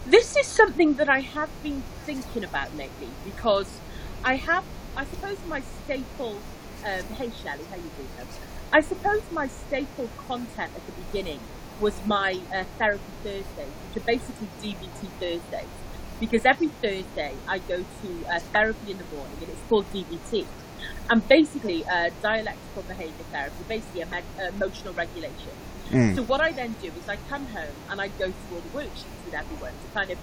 B: This is something that I have been thinking about lately, because I suppose my staple, hey Shelley, how you doing? I suppose my staple content at the beginning was my therapy Thursdays, which are basically DBT Thursdays, because every Thursday I go to therapy in the morning, and it's called DBT. And basically, dialectical behaviour therapy, basically emotional regulation. So what I then do is I come home and I go through all the worksheets with everyone to kind of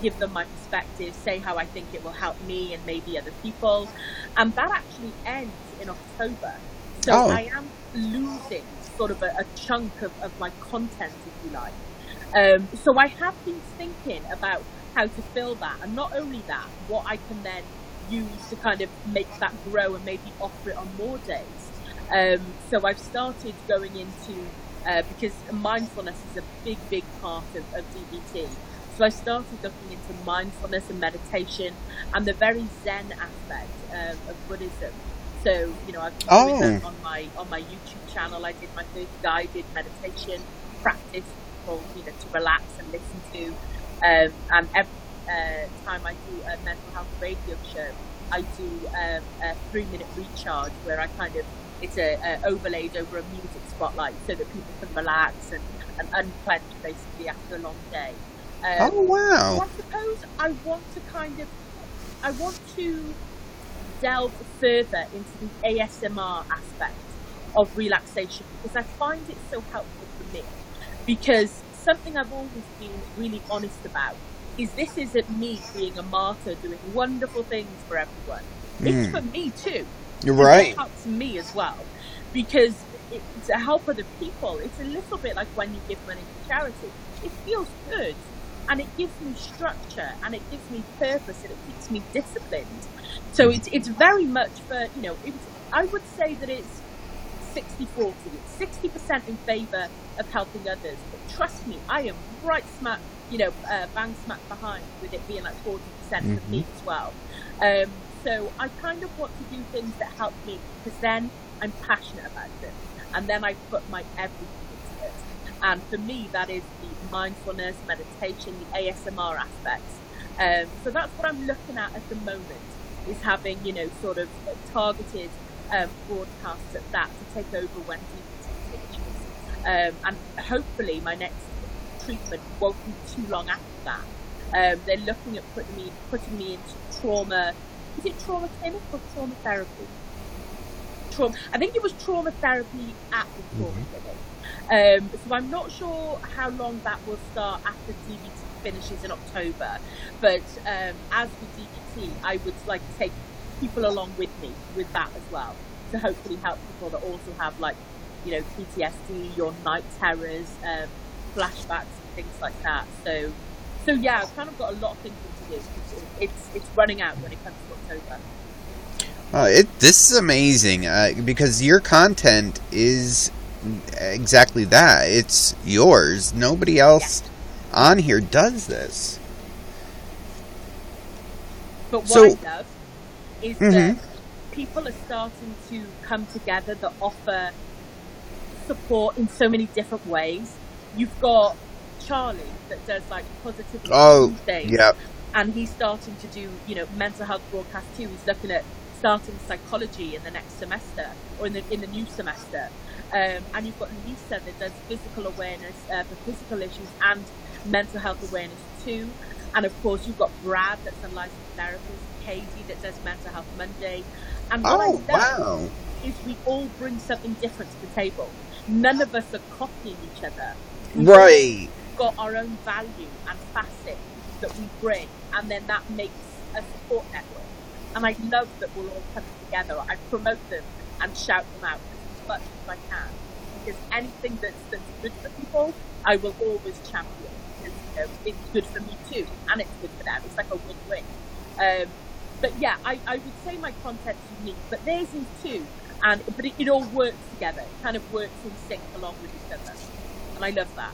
B: give them my perspective, say how I think it will help me and maybe other people. And that actually ends in October. So I am losing sort of a chunk of my content, if you like. So I have been thinking about how to fill that. And not only that, what I can then use to kind of make that grow and maybe offer it on more days. So I've started going into, because mindfulness is a big part of DBT. So I started looking into mindfulness and meditation and the very Zen aspect of Buddhism. So, you know, I've been doing that on my YouTube channel. I did my first guided meditation practice called, you know, to relax and listen to. And every time I do a mental health radio show, I do a 3-minute recharge where I kind of, it's overlaid over a music spotlight so that people can relax and unclench basically after a long day.
A: Oh, wow.
B: So I suppose I want to delve further into the ASMR aspect of relaxation, because I find it so helpful for me. Because something I've always been really honest about is this isn't me being a martyr doing wonderful things for everyone. It's for me too.
A: You're right.
B: It helps me as well, because to help other people, it's a little bit like when you give money to charity. It feels good, and it gives me structure, and it gives me purpose, and it keeps me disciplined. So it's very much for, you know, I would say that it's 60-40. It's 60% in favour of helping others, but trust me, I am right smack, you know, bang smack behind with it being like 40% for me as well. So I kind of want to do things that help me, because then I'm passionate about it, and then I put my everything into it. And for me, that is the mindfulness, meditation, the ASMR aspects. So that's what I'm looking at the moment, is having, you know, sort of targeted broadcasts at that to take over when DBT finishes. And hopefully my next treatment won't be too long after that. They're looking at putting me into trauma. Is it trauma clinic or trauma therapy? I think it was trauma therapy at the trauma clinic. So I'm not sure how long that will start after DBT finishes in October. But as with DBT, I would like to take people along with me with that as well, to hopefully help people that also have, like, you know, PTSD or night terrors, flashbacks and things like that. So yeah, I've kind of got a lot of thinking to do. It's running out when it comes to October.
A: This is amazing, because your content is exactly that. It's yours. Nobody else on here does this.
B: But what I love is that people are starting to come together that offer support in so many different ways. You've got Charlie that does like positivity Tuesdays, and he's starting to do, you know, mental health broadcasts too. He's looking at starting psychology in the next semester, or in the new semester. And you've got Lisa that does physical awareness for physical issues and mental health awareness too. And of course you've got Brad that's a licensed therapist, Katie that does Mental Health Monday. And what I love is we all bring something different to the table. None of us are copying each other.
A: Right.
B: We've got our own value and facet that we bring, and then that makes a support network. And I love that we're all coming together. I promote them and shout them out as much as I can, because anything that's good for people, I will always champion, because, you know, it's good for me too, and it's good for them. It's like a win-win. But yeah, I would say my content's unique, but theirs is too. But it all works together. It kind of works in sync along with each other, and I love that.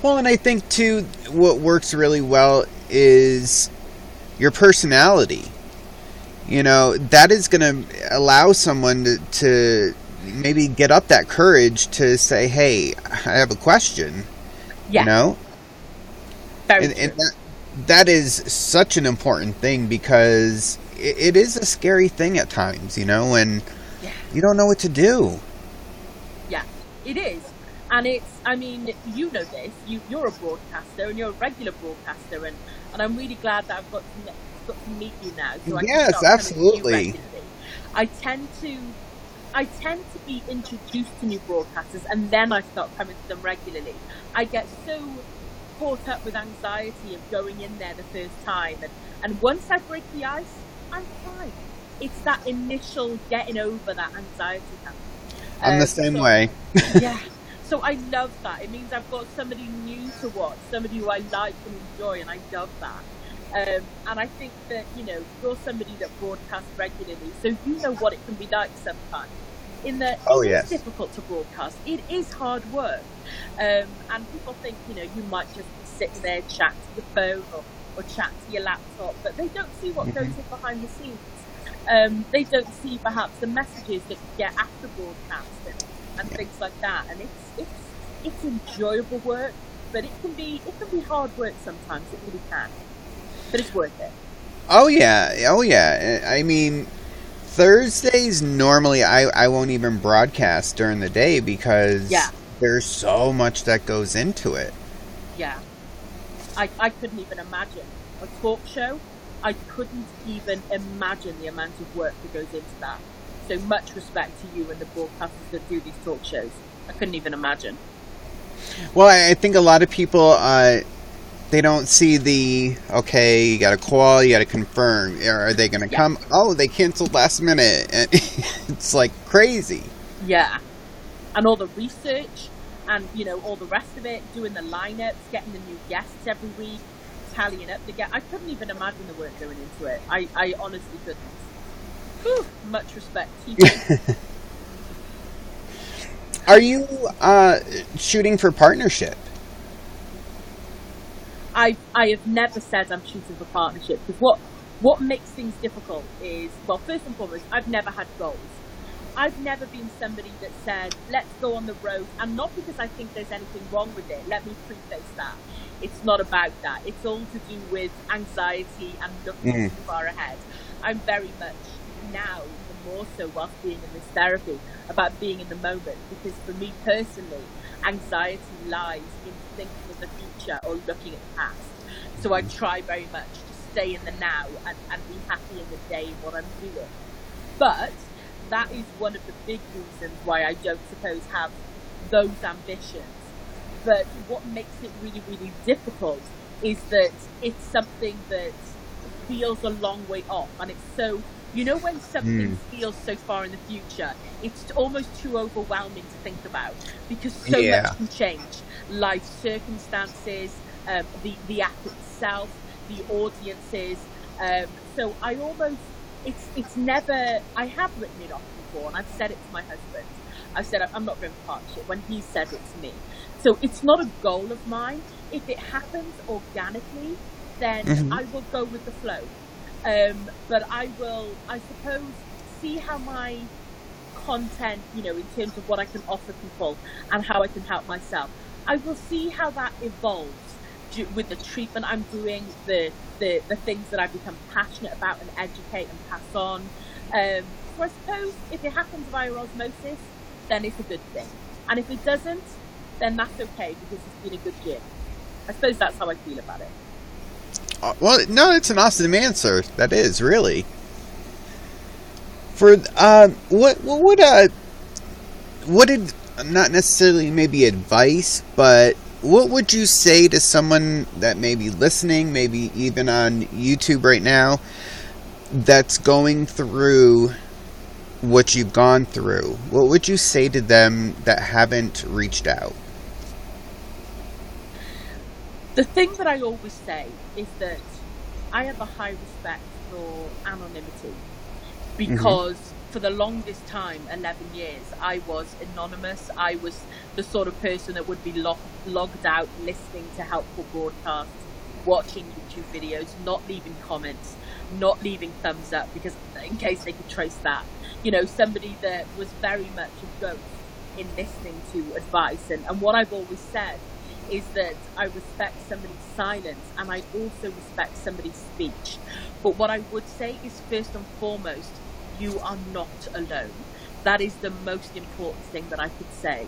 A: Well, and I think too, what works really well is your personality. You know, that is going to allow someone to maybe get up that courage to say, hey, I have a question,
B: Yeah.
A: you know?
B: Very
A: And
B: true.
A: that is such an important thing, because it is a scary thing at times, when
B: Yeah.
A: you don't know what to do.
B: Yeah, it is. And I mean, you know this, you're a broadcaster and you're a regular broadcaster, and I'm really glad that I've got to meet you now, so I can
A: Yes,
B: start coming to you
A: absolutely.
B: regularly. I tend to be introduced to new broadcasters, and then I start coming to them regularly. I get so caught up with anxiety of going in there the first time, and once I break the ice, I'm fine. It's that initial getting over that anxiety hump.
A: I'm the same
B: So
A: way.
B: yeah, so I love that. It means I've got somebody new to watch, somebody who I like and enjoy, and I love that. And I think that, you're somebody that broadcasts regularly, so you know what it can be like sometimes.
A: Oh,
B: It is
A: yes.
B: difficult to broadcast. It is hard work. And people think, you might just be sitting there, chat to your phone or chat to your laptop, but they don't see what goes in behind the scenes. They don't see perhaps the messages that you get after broadcast and things like that. And it's enjoyable work, but it can be hard work sometimes. It really can, but it's worth it.
A: Oh, yeah. I mean, Thursdays, normally I won't even broadcast during the day, because
B: Yeah.
A: there's so much that goes into it.
B: Yeah, I couldn't even imagine a talk show. I couldn't even imagine the amount of work that goes into that. So much respect to you and the broadcasters that do these talk shows. I couldn't even imagine.
A: Well, I think a lot of people, they don't see okay, you got to call, you got to confirm. Are they going to
B: Yeah.
A: come? Oh, they canceled last minute. And it's like crazy.
B: Yeah, and all the research and all the rest of it, doing the lineups, getting the new guests every week, tallying up the guests. I couldn't even imagine the work going into it. I honestly couldn't. Whew, much respect to you.
A: Are you shooting for partnership?
B: I have never said I'm shooting for partnership, because what makes things difficult is, well, first and foremost, I've never had goals. I've never been somebody that said, let's go on the road, and not because I think there's anything wrong with it. Let me preface that. It's not about that. It's all to do with anxiety and looking too far ahead. I'm very much now, even more so whilst being in this therapy, about being in the moment, because for me personally, anxiety lies in thinking of the future or looking at the past. So I try very much to stay in the now and be happy in the day in what I'm doing. But that is one of the big reasons why I don't suppose have those ambitions. But what makes it really, really difficult is that it's something that feels a long way off, and it's so, when something feels so far in the future, it's almost too overwhelming to think about, because so much can change. Life circumstances, the app itself, the audiences. So I almost, it's never, I have written it off before, and I've said it to my husband. I've said I'm not going for partnership when he said it to me. So it's not a goal of mine. If it happens organically, then I will go with the flow. But I will, I suppose, see how my content, in terms of what I can offer people and how I can help myself, I will see how that evolves with the treatment I'm doing, the things that I've become passionate about and educate and pass on. So I suppose if it happens via osmosis, then it's a good thing. And if it doesn't, then that's okay, because it's been a good year. I suppose that's how I feel about it.
A: Well, no, it's an awesome answer. That is, really. For what did, not necessarily maybe advice, but what would you say to someone that may be listening, maybe even on YouTube right now, that's going through what you've gone through? What would you say to them that haven't reached out?
B: The thing that I always say is that I have a high respect for anonymity, because for the longest time, 11 years, I was anonymous. I was the sort of person that would be logged out, listening to helpful broadcasts, watching YouTube videos, not leaving comments, not leaving thumbs up, because in case they could trace that, somebody that was very much a ghost in listening to advice. And what I've always said is that I respect somebody's silence and I also respect somebody's speech. But what I would say is, first and foremost, you are not alone. That is the most important thing that I could say.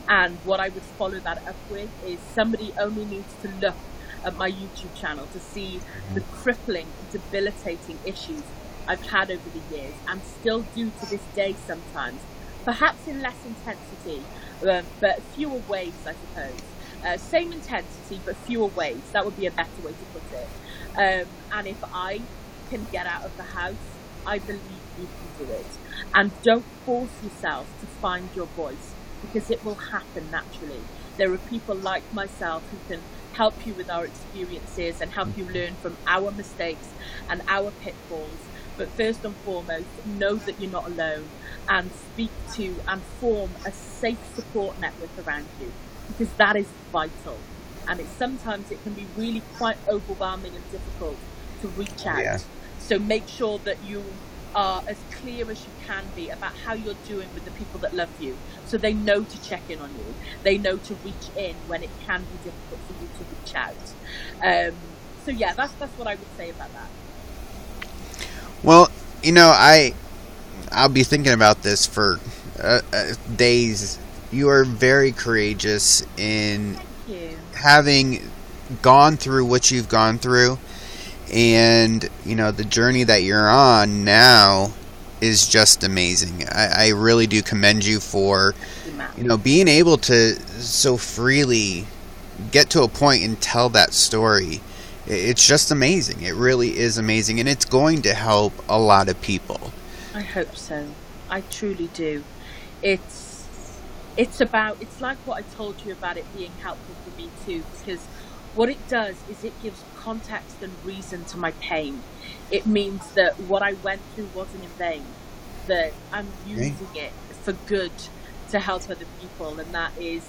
B: And what I would follow that up with is, somebody only needs to look at my YouTube channel to see the crippling, debilitating issues I've had over the years and still do to this day sometimes. Perhaps in less intensity, but fewer waves, I suppose. Same intensity, but fewer waves. That would be a better way to put it. And if I can get out of the house, I believe you can do it. And don't force yourself to find your voice, because it will happen naturally. There are people like myself who can help you with our experiences and help you learn from our mistakes and our pitfalls. But first and foremost, know that you're not alone, and speak to and form a safe support network around you, because that is vital. And sometimes it can be really quite overwhelming and difficult to reach out.
A: Yeah.
B: So make sure that you are as clear as you can be about how you're doing with the people that love you, so they know to check in on you. They know to reach in when it can be difficult for you to reach out. So yeah, that's what I would say about that.
A: Well, I'll be thinking about this for days. You are very courageous in having gone through what you've gone through, and the journey that you're on now is just amazing. I really do commend you for being able to so freely get to a point and tell that story. It's just amazing. It really is amazing, and it's going to help a lot of people.
B: I hope so. I truly do. It's like what I told you about it being helpful for me too, because what it does is it gives context and reason to my pain. It means that what I went through wasn't in vain, that I'm using it for good to help other people, and that is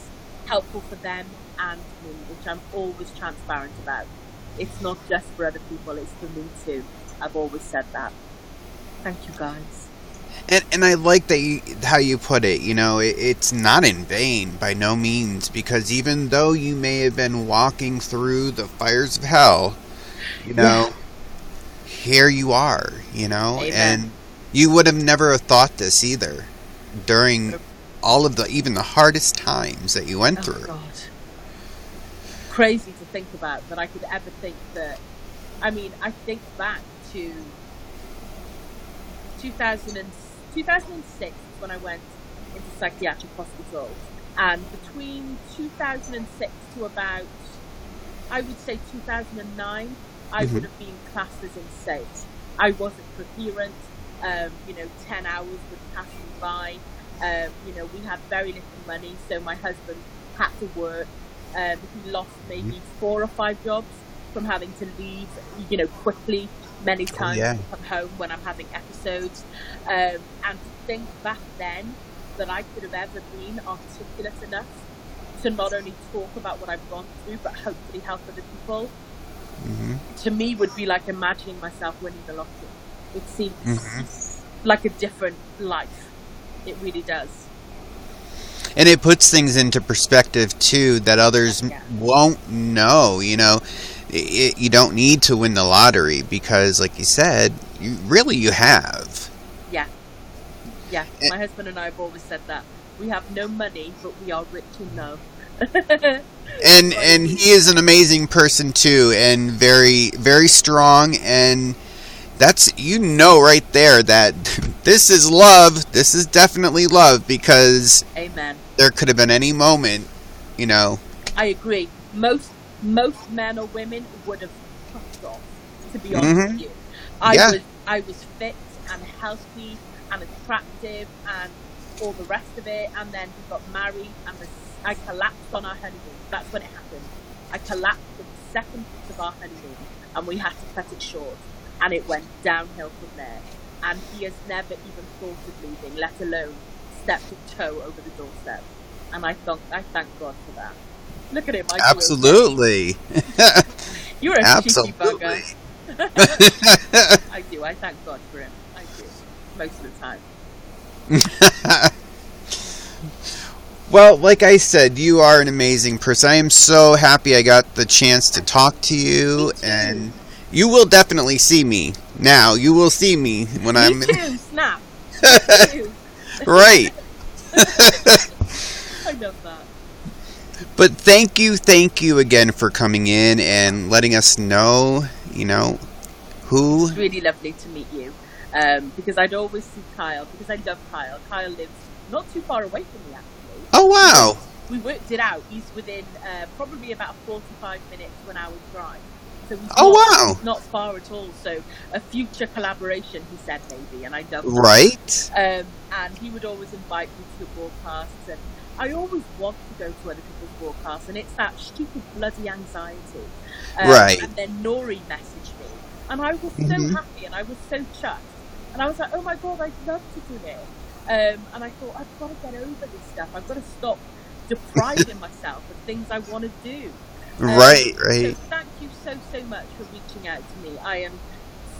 B: helpful for them and me, which I'm always transparent about. It's not just for other people, it's for me too. I've always said that. Thank you, guys.
A: And I like how you put it. It's not in vain by no means, because even though you may have been walking through the fires of hell, here you are,
B: Amen.
A: and you would have never thought this either during all of even the hardest times that you went through.
B: God. Crazy to think about that I could ever think that. I mean, I think back to 2006 when I went into psychiatric hospital, and between 2006 to about, I would say 2009, I would have been classed as insane. I wasn't coherent. 10 hours would pass me by. We had very little money, so my husband had to work. He lost maybe 4 or 5 jobs from having to leave, quickly many times to come home when I'm having episodes. And to think back then that I could have ever been articulate enough to not only talk about what I've gone through, but hopefully help other people, to me would be like imagining myself winning the lottery. It seems like a different life. It really does.
A: And it puts things into perspective too that others won't know. You don't need to win the lottery, because, like you said, you have.
B: Yeah. My husband and I have always said that we have no money, but we are rich in love.
A: and he is an amazing person too, and very, very strong, and that's right there that this is love. This is definitely love, because
B: Amen.
A: There could have been any moment,
B: I agree. Most men or women would have fucked off, to be honest with you. I was fit and healthy and attractive and all the rest of it, and then we got married, and I collapsed on our honeymoon. That's when it happened. I collapsed the second week of our honeymoon, and we had to cut it short, and it went downhill from there. And he has never even thought of leaving, let alone stepped a toe over the doorstep. And I thank God for that. Look at him.
A: Absolutely.
B: You're a cheeky bugger. I do. I thank God for him. I do. Most of the time.
A: Well, like I said, you are an amazing person. I am so happy I got the chance to talk to you, and you will definitely see me now. You will see me when I'm
B: Me too, snap.
A: right.
B: I love that.
A: But thank you again for coming in and letting us know, who.
B: It's really lovely to meet you, because I'd always see Kyle, because I love Kyle. Kyle lives not too far away from me, actually.
A: Oh, wow.
B: We worked it out. He's within probably about 45 minutes to an hour's drive. So he's not far at all. So a future collaboration, he said, maybe, and I love that.
A: Right.
B: And he would always invite me to the broadcasts, and I always want to go to other people's broadcasts, and it's that stupid bloody anxiety.
A: Right.
B: And then Nori messaged me, and I was so happy, and I was so chuffed. And I was like, oh my God, I'd love to do it. And I thought, I've got to get over this stuff. I've got to stop depriving myself of things I want to do.
A: Right.
B: So thank you so much for reaching out to me. I am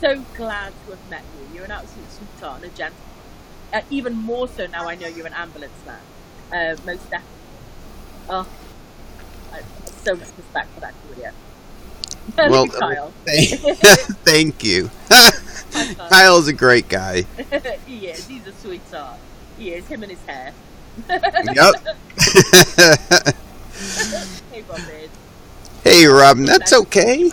B: so glad to have met you. You're an absolute sweetheart and a gentleman. Even more so now I know you're an ambulance man. Most definitely. Oh, I have so much respect for that, Julia.
A: Well,
B: Kyle.
A: Thank you. Kyle's a great guy.
B: He is. He's a sweetheart. He is. Him and his hair.
A: Yep.
B: Hey, Robin.
A: Hey, Robin. That's okay.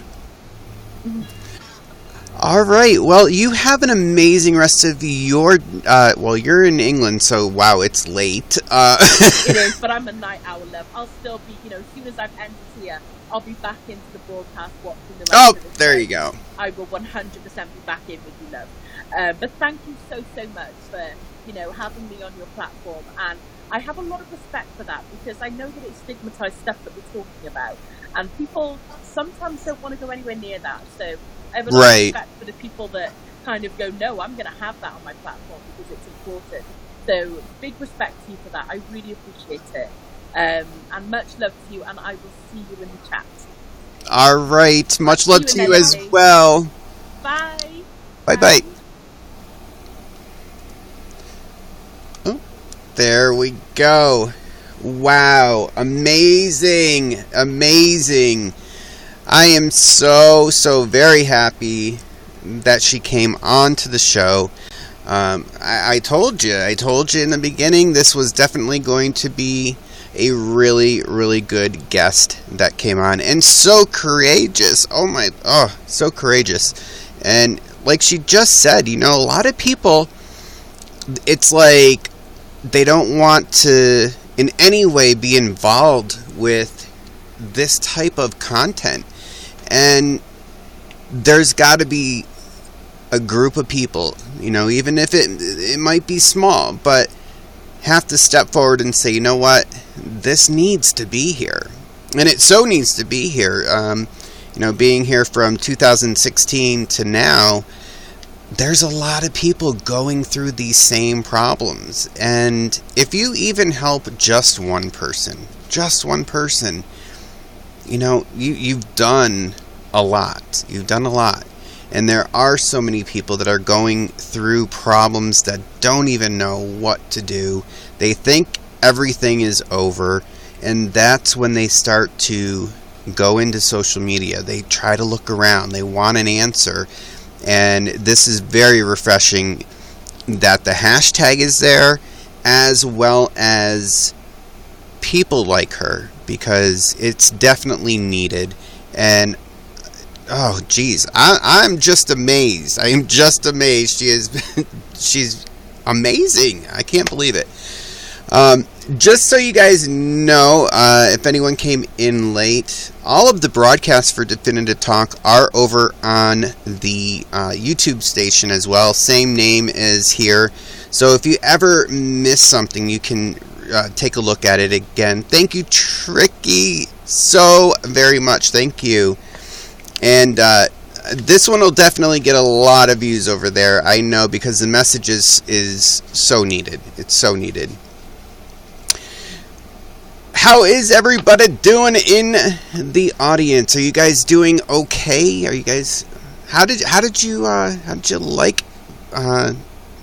A: All right. Well, you have an amazing rest of your. Well, you're in England, so wow, it's late.
B: It is, but I'm a night owl, love. I'll still be, as soon as I've ended here, I'll be back into the broadcast watching the rest of the
A: there
B: show.
A: you go.
B: I will 100% be back in with you, love. But thank you so much for, having me on your platform. And I have a lot of respect for that, because I know that it's stigmatized stuff that we're talking about. And people sometimes don't want to go anywhere near that. So I have a lot of respect for the people that kind of go, no, I'm going to have that on my platform because it's important. So big respect to you for that. I really appreciate it. And much love to you, and I will see you in the chat.
A: All right. Much love to you as well.
B: Bye.
A: Bye. Oh, there we go. Wow. Amazing. I am so very happy that she came on to the show. I told you in the beginning, this was definitely going to be a really good guest that came on, and so courageous. So courageous. And like she just said, a lot of people, it's like they don't want to in any way be involved with this type of content. And there's got to be a group of people, even if it might be small, but have to step forward and say, you know what, this needs to be here. And it so needs to be here. Being here from 2016 to now, there's a lot of people going through these same problems. And if you even help just one person, you've done a lot. And there are so many people that are going through problems that don't even know what to do. They think everything is over, and that's when they start to go into social media. They try to look around. They want an answer. And this is very refreshing that the hashtag is there, as well as people like her, because it's definitely needed. And oh, geez, I'm just amazed. I am just amazed. She's amazing. I can't believe it. Just so you guys know, if anyone came in late, all of the broadcasts for Definitive Talk are over on the YouTube station as well. Same name as here. So if you ever miss something, you can take a look at it again. Thank you, Tricky, so very much. Thank you. And this one will definitely get a lot of views over there, I know, because the message is so needed. It's so needed. How is everybody doing in the audience? Are you guys doing okay? Are you guys? How did you like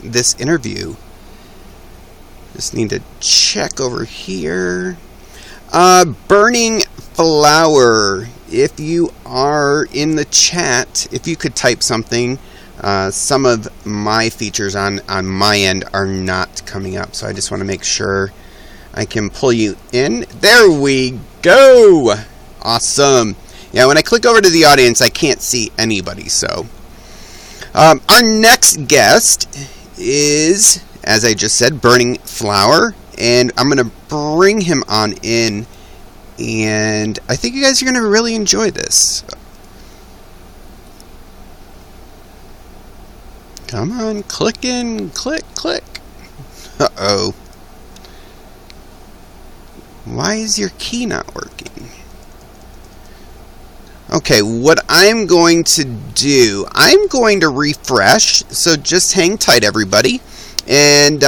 A: this interview? Just need to check over here. Burning Flower. If you are in the chat, if you could type something. Some of my features on my end are not coming up, so I just want to make sure I can pull you in. There we go! Awesome. Yeah, when I click over to the audience, I can't see anybody, so. Our next guest is, as I just said, Burning Flower, and I'm going to bring him on in, and I think you guys are going to really enjoy this. Come on, click in, click. Uh-oh. Why is your key not working? Okay, what I'm going to do, I'm going to refresh, so just hang tight, everybody. And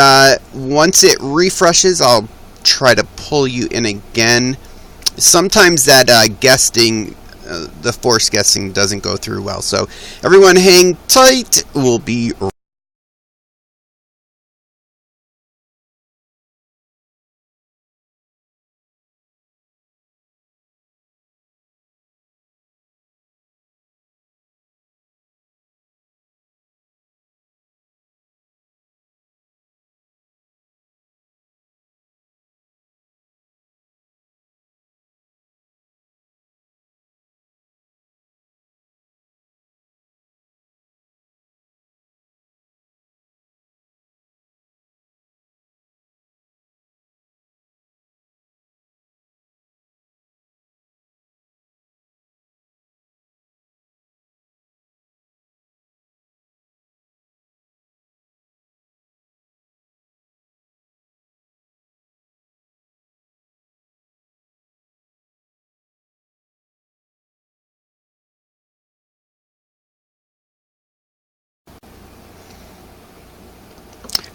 A: once it refreshes, I'll try to pull you in again. Sometimes that guesting, the forced guesting doesn't go through well. So everyone hang tight. We'll be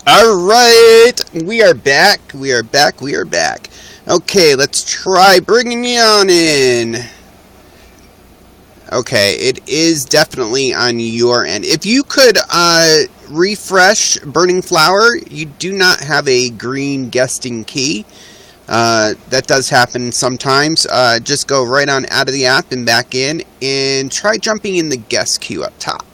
A: Alright, we are back. Okay, let's try bringing you on in. Okay, it is definitely on your end. If you could refresh Burning Flower, you do not have a green guesting key. That does happen sometimes. Just go right on out of the app and back in, and try jumping in the guest queue up top.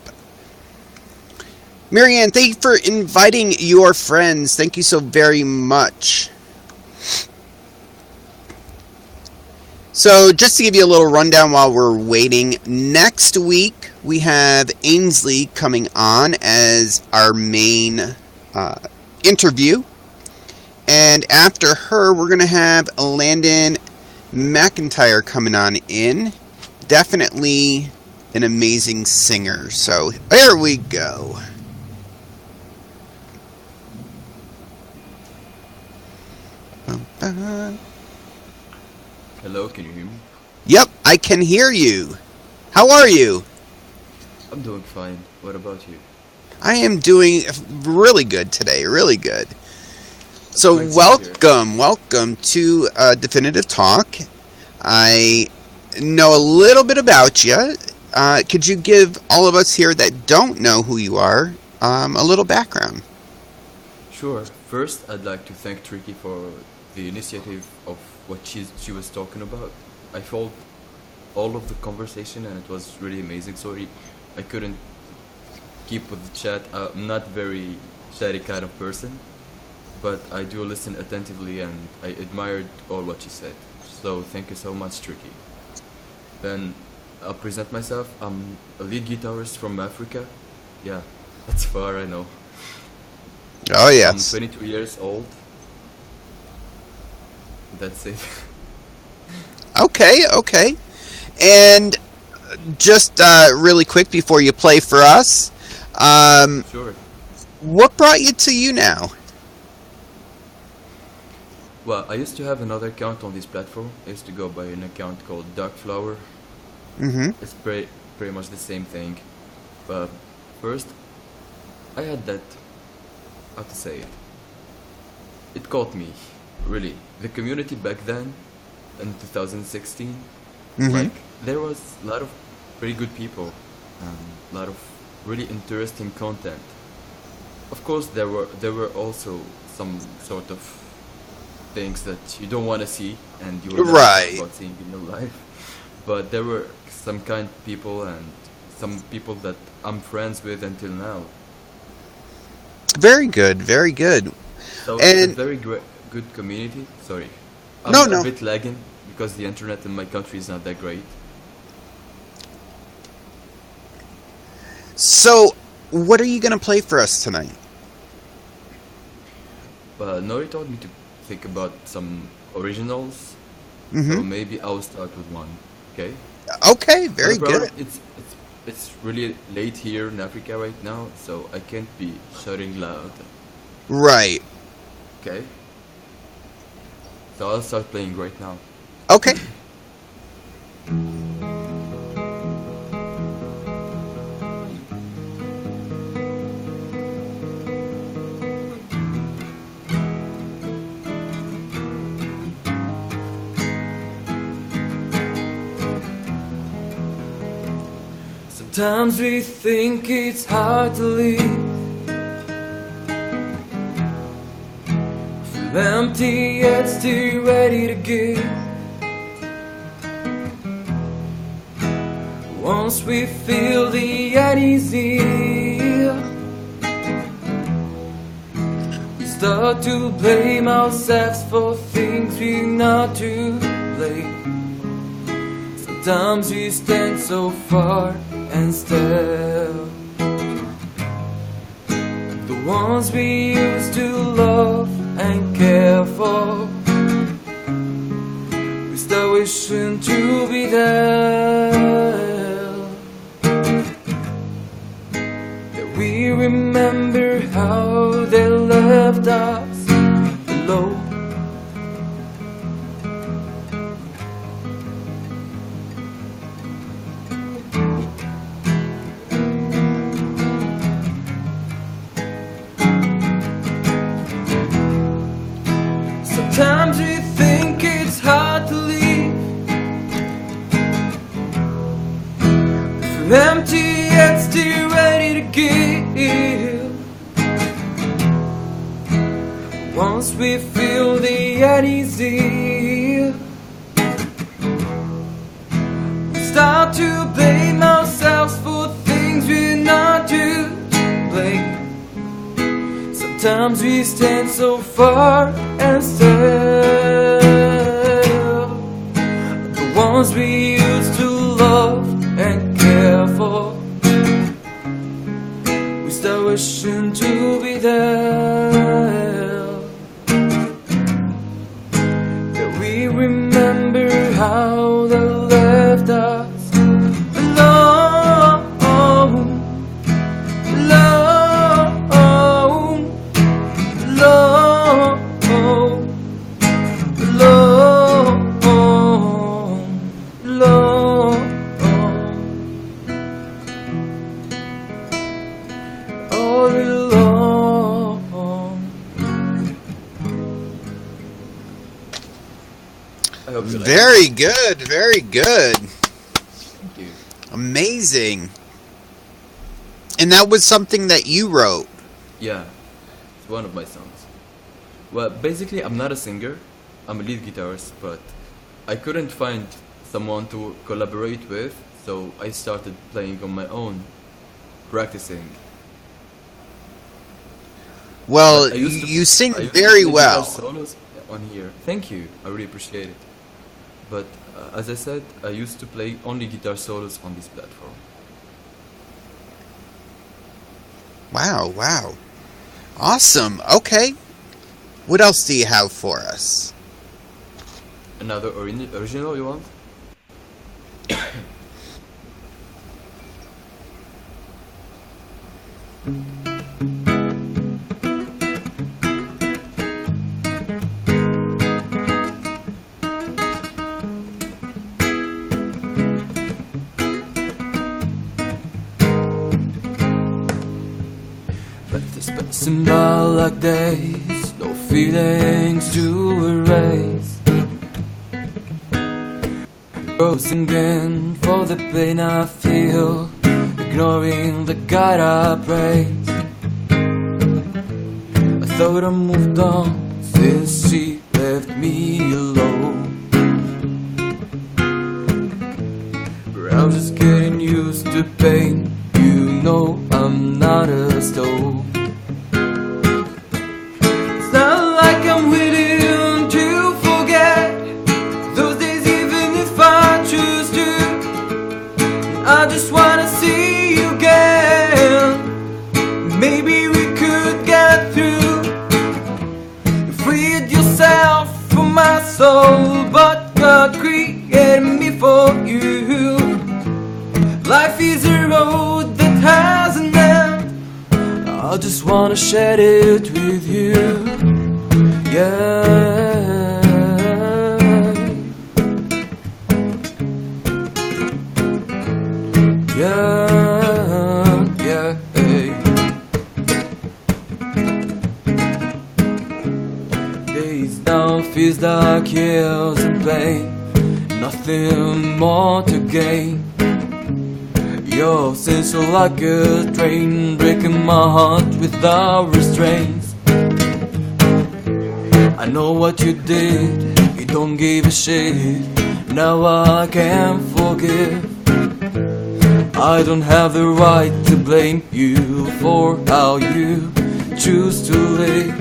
A: Marianne, thank you for inviting your friends. Thank you so very much. So, just to give you a little rundown while we're waiting, next week we have Ainsley coming on as our main interview. And after her, we're going to have Landon McIntyre coming on in. Definitely an amazing singer. So, there we go.
C: Hello, can you hear me?
A: Yep, I can hear you. How are you?
C: I'm doing fine. What about you?
A: I am doing really good today, really good. So welcome to Definitive Talk. I know a little bit about you. Could you give all of us here that don't know who you are a little background?
C: Sure. First, I'd like to thank Tricky for the initiative of what she was talking about. I followed all of the conversation and it was really amazing. Sorry, I couldn't keep with the chat. I'm not very chatty kind of person, but I do listen attentively and I admired all what she said. So thank you so much, Tricky. Then I'll present myself. I'm a lead guitarist from Africa. Yeah, that's far, I know.
A: Oh, yes.
C: I'm 22 years old. That's it.
A: Okay. And just really quick before you play for us,
C: Sure.
A: what brought you to YouNow?
C: Well, I used to have another account on this platform. I used to go by an account called Dark Flower.
A: Mm-hmm.
C: It's pretty much the same thing. But first, I had that, how to say it. It caught me, really. The community back then, in 2016,
A: Mm-hmm.
C: like, there was a lot of pretty good people, a lot of really interesting content. Of course, there were also some sort of things that you don't want to see and you will never think
A: Right.
C: about seeing in your life. But there were some kind people and some people that I'm friends with until now.
A: Very good. Very good.
C: So it's a
A: And
C: very good community. Sorry,
A: no,
C: I'm a
A: no.
C: bit lagging because the internet in my country is not that great.
A: So, what are you going to play for us tonight?
C: But Nori told me to think about some originals, so
A: Mm-hmm.
C: maybe I'll start with one. Okay.
A: Okay,
C: But the
A: very
C: problem
A: good.
C: it's really late here in Africa right now, so I can't be shouting loud.
A: Right.
C: Okay. So I'll start playing right now.
A: Okay.
C: Sometimes we think it's hard to leave. Feel empty yet still ready to give. Once we feel the uneasy, we start to blame ourselves for things we're not to blame. Sometimes we stand so far and still the ones we used to love and care for, we start wishing to be there. That we remember how they left us alone. Sometimes we think it's hard to leave. Feel empty yet still ready to give. Once we feel the uneasy, we start to blame ourselves for things we're not to blame. Sometimes we stand so far and still the ones we used to love and care for, we start wishing to be there. That we remember how they left us alone, alone, alone, alone, all alone. I hope you like it.
A: Very good. Very good.
C: Thank you.
A: Amazing. And that was something that you wrote.
C: Yeah, it's one of my songs. Well, basically, I'm not a singer. I'm a lead guitarist, but I couldn't find someone to collaborate with, so I started playing on my own, practicing.
A: Well,
C: But I used to
A: you sing
C: I used
A: very
C: to play guitar
A: well.
C: solos on here. Thank you. I really appreciate it. But as I said, I used to play only guitar solos on this platform.
A: Wow, wow. Awesome. Okay. What else do you have for us?
C: Another original you want? But this symbolic days, no feelings to erase. Oh, singing for the pain I feel, ignoring the God I praise. thought I moved on since she left me alone. But I'm just getting used to pain. You know I'm not a stone. It's not like I'm willing to forget those days, even if I choose to. I just wanna see you again. Maybe we could get through. You freed yourself from my soul, but God created me for you. Life is a road that has an end. I just wanna share it with you. Yeah. Yeah, yeah, hey. Days now feels like years of pain. Nothing more to gain. Your sins are like a train, breaking my heart without restraints. I know what you did, you don't give a shit. Now I can't forgive. I don't have the right to blame you for how you choose to live.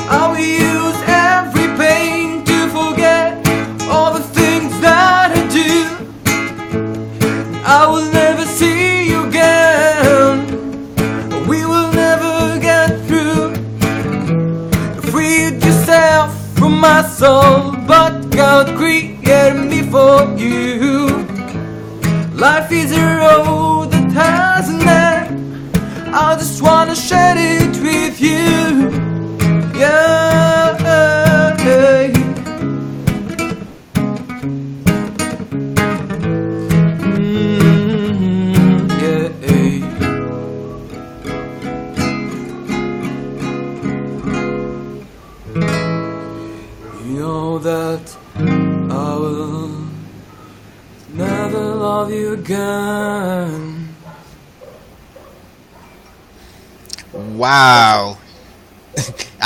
C: I will use every pain to forget all the things that I do. I will never see you again. We will never get through. Freed yourself from my soul, but God created me for you. Life is a road that has an end. I just wanna share it with you. Yeah. You know that I will never love you again.
A: Wow.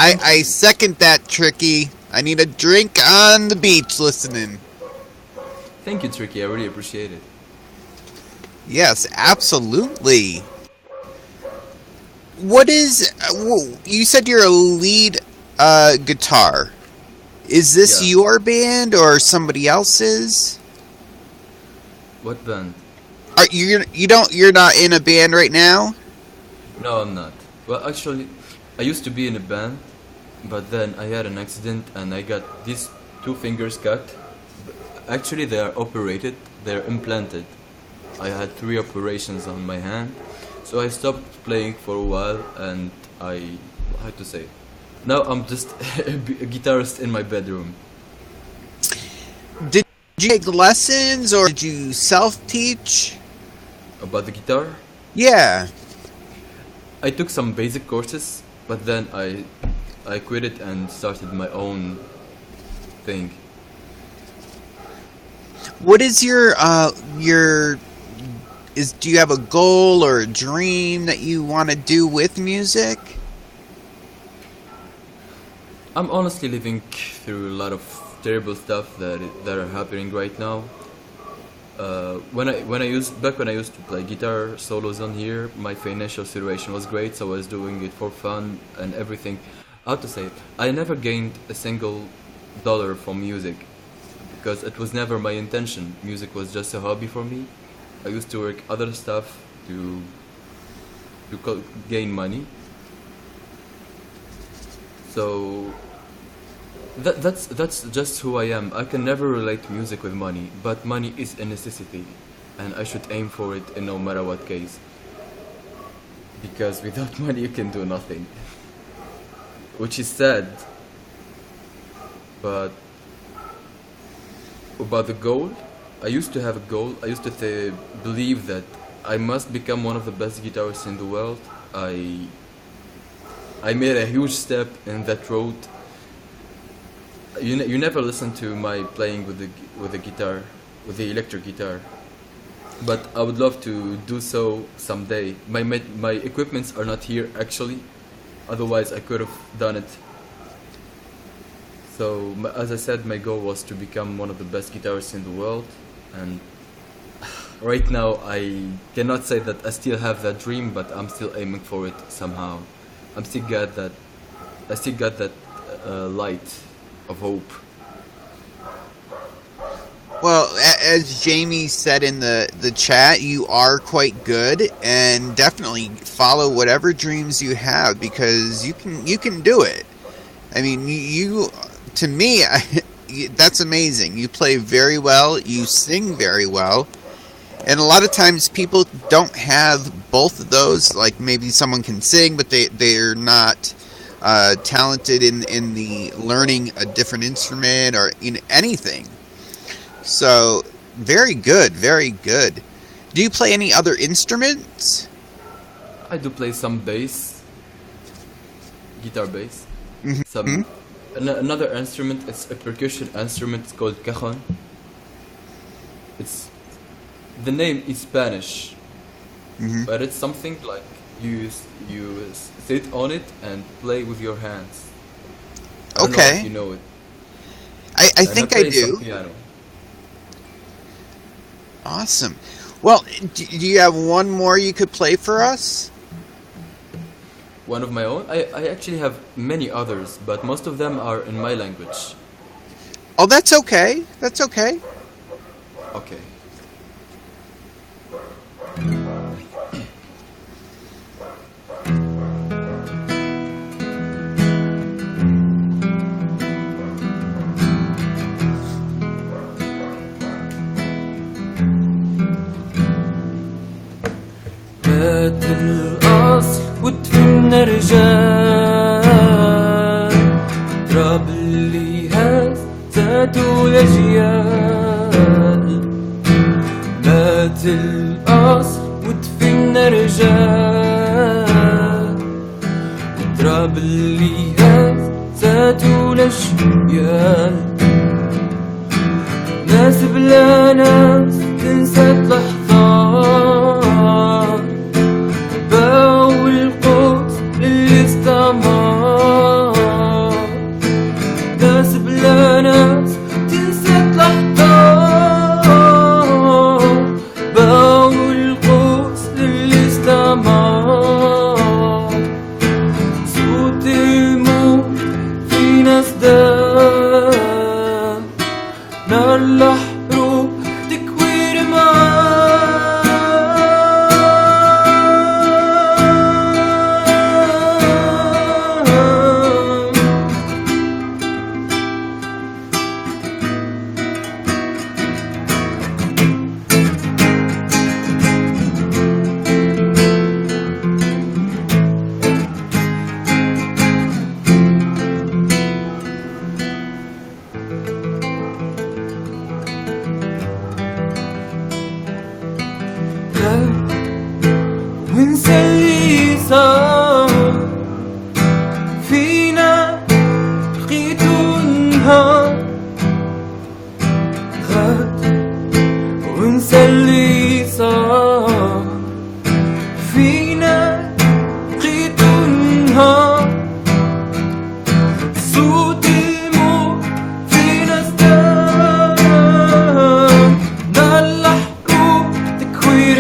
A: I second that, Tricky. I need a drink on the beach listening.
C: Thank you, Tricky. I really appreciate it.
A: Yes, absolutely. What is... you said you're a lead guitar. Is this
C: Yeah.
A: your band or somebody else's?
C: What band?
A: Are you're not in a band right now?
C: No, I'm not. Well, actually, I used to be in a band, but then I had an accident and I got these two fingers cut. Actually, they are operated, they're implanted. I had 3 operations on my hand, so I stopped playing for a while and how to say, now I'm just a guitarist in my bedroom.
A: Did you take lessons or did you self-teach?
C: About the guitar?
A: Yeah.
C: I took some basic courses, but then I quit it and started my own thing.
A: What is do you have a goal or a dream that you want to do with music?
C: I'm honestly living through a lot of terrible stuff that are happening right now. When I used to play guitar solos on here, my financial situation was great, so I was doing it for fun and everything. How to say it? I never gained a single dollar from music because it was never my intention. Music was just a hobby for me. I used to work other stuff to gain money. So that's just who I am. I can never relate music with money, but money is a necessity, and I should aim for it in no matter what case. Because without money you can do nothing, which is sad. But about the goal, I used to have a goal. I used to believe that I must become one of the best guitarists in the world. I made a huge step in that road. You never listen to my playing with the guitar, with the electric guitar, but I would love to do so someday. My equipments are not here actually, Otherwise, I could have done it. So, as I said, my goal was to become one of the best guitarists in the world, and right now I cannot say that I still have that dream, but I'm still aiming for it somehow. I still got that light of hope.
A: Well, as Jamie said in the chat, you are quite good, and definitely follow whatever dreams you have, because you can do it. I mean, to me, that's amazing. You play very well, you sing very well, and a lot of times people don't have both of those. Like maybe someone can sing, but they're not talented in the learning a different instrument or in anything. So, very good, very good. Do you play any other instruments?
C: I do play some bass, guitar bass.
A: Mm-hmm.
C: Another instrument is a percussion instrument called cajon. The name is Spanish, but it's something like you sit on it and play with your hands. I don't know if you know it.
A: I think I do.
C: Some piano.
A: Awesome. Well, do you have one more you could play for us?
C: One of my own? I actually have many others, but most of them are in my language.
A: Oh, that's okay. That's okay.
C: Okay.
D: مات الأصل ودفن رجال تراب اللي هز زادوا لجيال مات الأصل ودفن رجال تراب اللي هز زادوا لجيال ناس بلا ناس تنسى اللحظات باو القوس للي استمر ناس بلا ناس تنسى اللحظات باو القوس للي استمر صوت الموت في ناس دام نار الحروب تكوير ونسى اللي صار فينا لقيتو نهار غاد ونسى اللي صار فينا لقيتو نهار صوت الموت فينا ازداد نار الحروب تكوير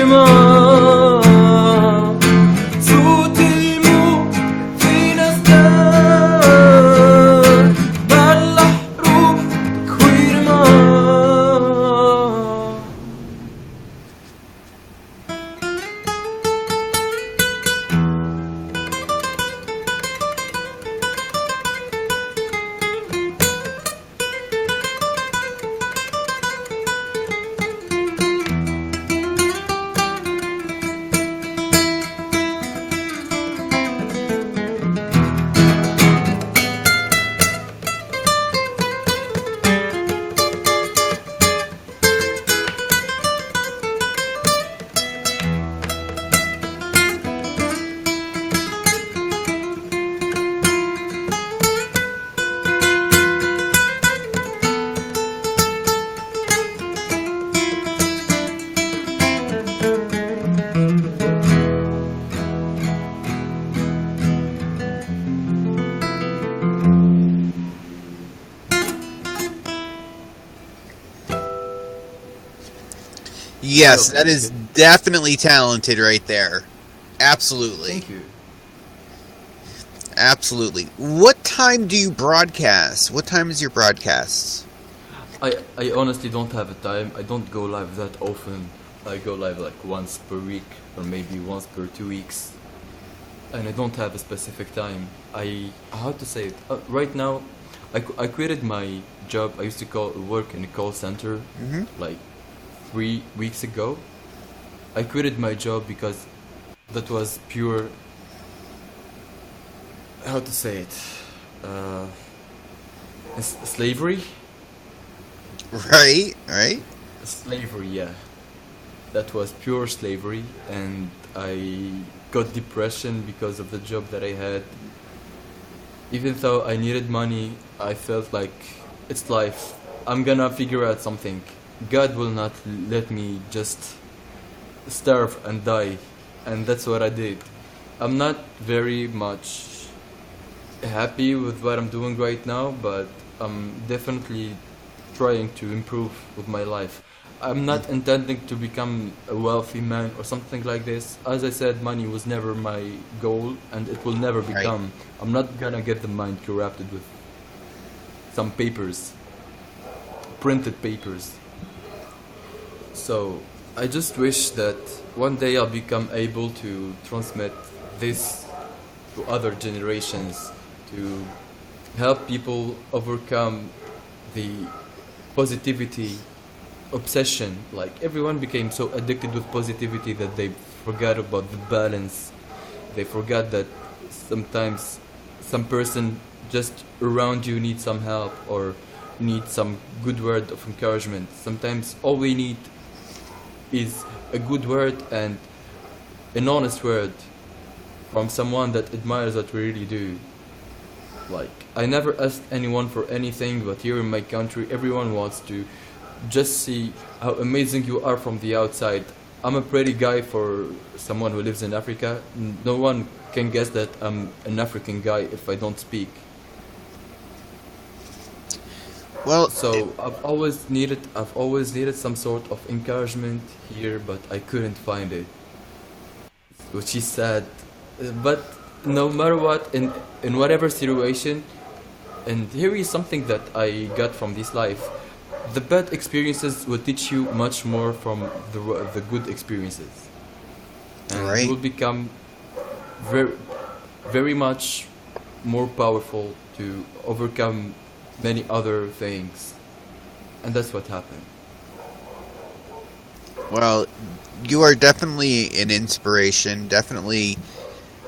A: Yes,
C: of
A: that
C: it.
A: is definitely talented right there. Absolutely.
C: Thank you.
A: Absolutely. What time do you broadcast? What time is your broadcasts?
C: I honestly don't have a time. I don't go live that often. I go live like once per week or maybe once per 2 weeks. And I don't have a specific time. How to say it? Right now, I quitted my job. I used to work in a call center
A: Mm-hmm.
C: like 3 weeks ago. I quitted my job because that was pure, how to say it, slavery.
A: Right, right.
C: Slavery, yeah. That was pure slavery, and I got depression because of the job that I had. Even though I needed money, I felt like it's life. I'm gonna figure out something. God will not let me just starve and die, and that's what I did. I'm not very much happy with what I'm doing right now, but I'm definitely trying to improve with my life. I'm not intending to become a wealthy man or something like this. As I said, money was never my goal, and it will never
A: Right.
C: become. I'm not gonna get the mind corrupted with some papers, printed papers. So I just wish that one day I'll become able to transmit this to other generations, to help people overcome the positivity obsession. Like everyone became so addicted with positivity that they forgot about the balance. They forgot that sometimes some person just around you needs some help or needs some good word of encouragement. Sometimes all we need is a good word and an honest word from someone that admires what we really do. Like, I never asked anyone for anything, but here in my country, everyone wants to just see how amazing you are from the outside. I'm a pretty guy for someone who lives in Africa. No one can guess that I'm an African guy if I don't speak.
A: Well,
C: So I've always needed some sort of encouragement here, but I couldn't find it, which is sad. But no matter what, in whatever situation, and here is something that I got from this life: the bad experiences will teach you much more from the good experiences, and
A: Right.
C: you will become very, very much more powerful to overcome many other things, and that's what happened.
A: well, you are definitely an inspiration. Definitely,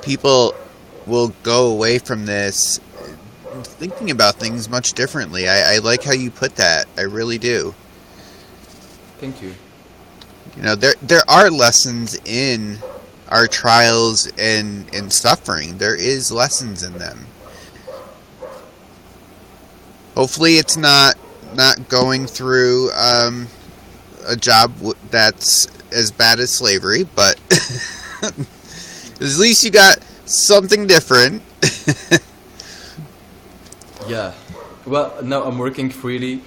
A: people will go away from this thinking about things much differently. I like how you put that. I really do.
C: Thank you.
A: You know, there are lessons in our trials and suffering. There is lessons in them. Hopefully, it's not going through a job that's as bad as slavery, but at least you got something different.
C: Yeah. Well, now I'm working freely.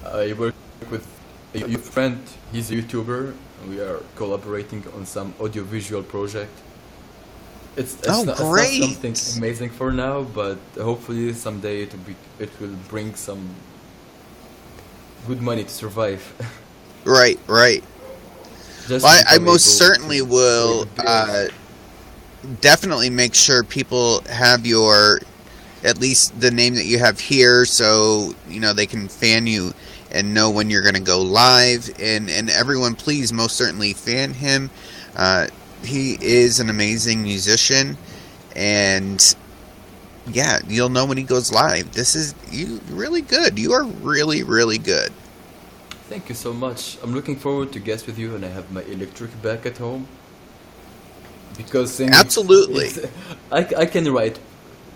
C: I work with a friend. He's a YouTuber. We are collaborating on some audiovisual project.
A: Oh,
C: it's
A: great.
C: not something amazing for now, but hopefully someday it will bring some good money to survive.
A: Right, right.
C: Just
A: Well,
C: to
A: I
C: become
A: most
C: able
A: certainly
C: to
A: will
C: pay the bills.
A: definitely make sure people have your, at least the name that you have here, so you know they can fan you and know when you're going to go live. And everyone, please most certainly fan him. He is an amazing musician, and yeah, you'll know when he goes live. This is you really good. You are really, really good.
C: Thank you so much. I'm looking forward to guest with you, and I have my electric back at home. Because singing,
A: Absolutely.
C: I can write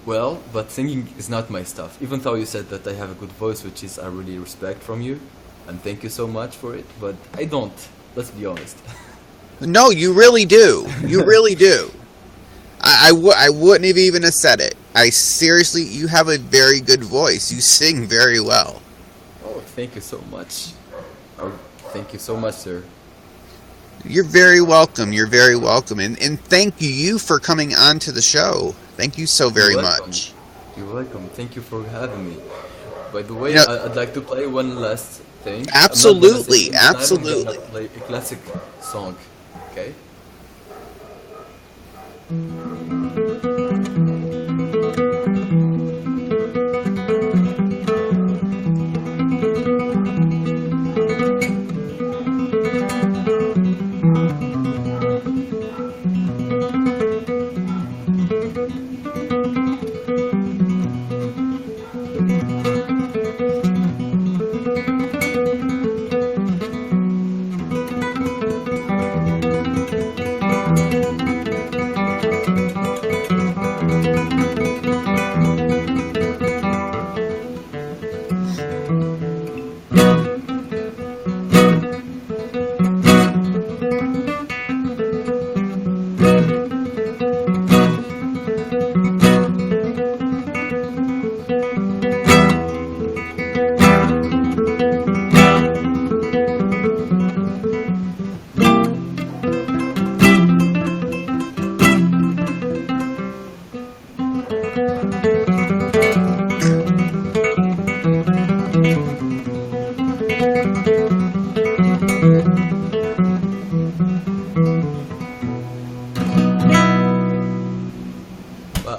C: well, but singing is not my stuff. Even though you said that I have a good voice, which is I really respect from you, and thank you so much for it. But I don't. Let's be honest.
A: No, you really do. You really do. I wouldn't have even have said it. I seriously, you have a very good voice. You sing very well.
C: Oh, thank you so much. Oh, thank you so much, sir.
A: You're very welcome. You're very welcome. And thank you for coming on to the show. Thank you so
C: You're
A: very
C: welcome.
A: much.
C: You're welcome. Thank you for having me. By the way,
A: You know,
C: I'd like to play one last thing. I'm not gonna sing
A: absolutely,
C: this time. I'm gonna
A: absolutely.
C: play a classic song. Okay?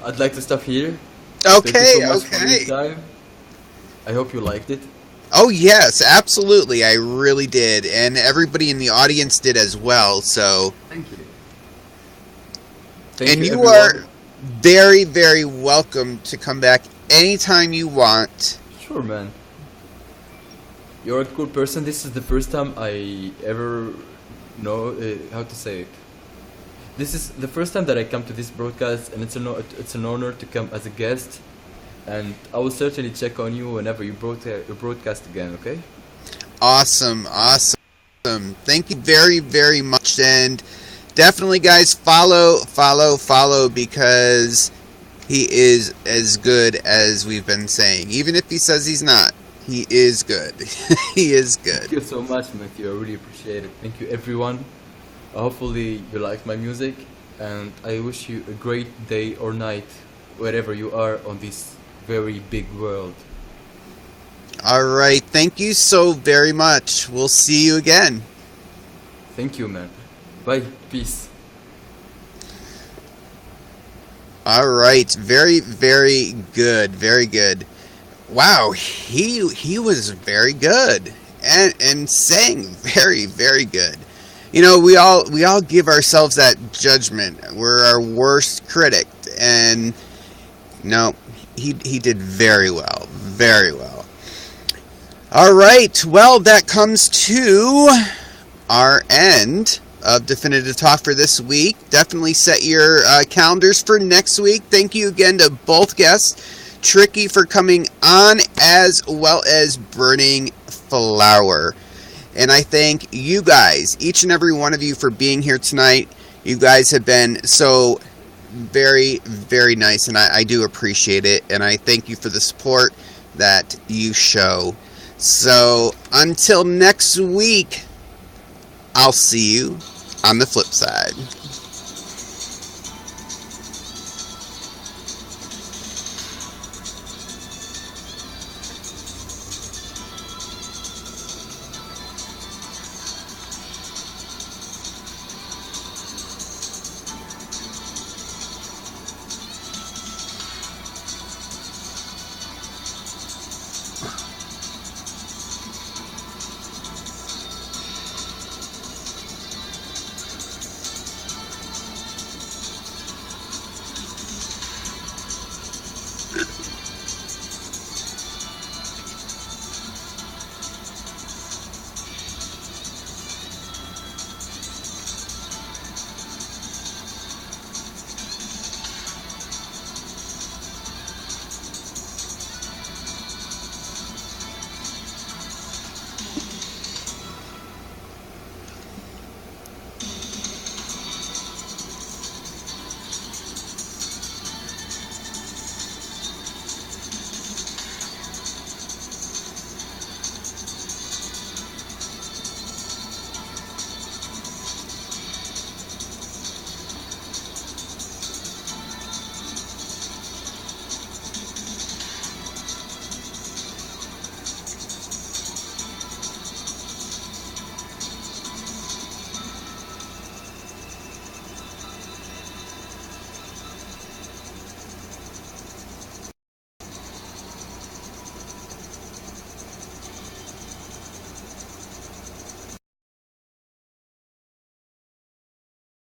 C: I'd like to stop here. Thank you
A: Okay,
C: so much for your
A: okay.
C: time. I hope you liked it.
A: Oh, yes, absolutely. I really did. And everybody in the audience did as well. So,
C: Thank you. Thank
A: and
C: you,
A: you are
C: everyone.
A: very, very welcome to come back anytime you want.
C: Sure, man. You're a cool person. This is the first time I ever know how to say it. This is the first time that I come to this broadcast, and it's an honor to come as a guest. And I will certainly check on you whenever you broadcast again. Okay?
A: Awesome, awesome. Thank you very, very much. And definitely, guys, follow, because he is as good as we've been saying. Even if he says he's not, he is good. He is
C: Thank
A: good.
C: you so much, Matthew. I really appreciate it. Thank you, everyone. Hopefully, you like my music, and I wish you a great day or night wherever you are on this very big world.
A: All right. Thank you so very much. We'll see you again.
C: Thank you, man. Bye. Peace.
A: All right. Very, very good. Very good. Wow. He was very good and sang very, very good. You know, we all give ourselves that judgment. We're our worst critic, and no, he did very well, very well. All right, well, that comes to our end of Definitive Talk for this week. Definitely set your calendars for next week. Thank you again to both guests, Tricky for coming on, as well as Burning Flower. And I thank you guys, each and every one of you, for being here tonight. You guys have been so very, very nice, and I do appreciate it. And I thank you for the support that you show. So until next week, I'll see you on the flip side.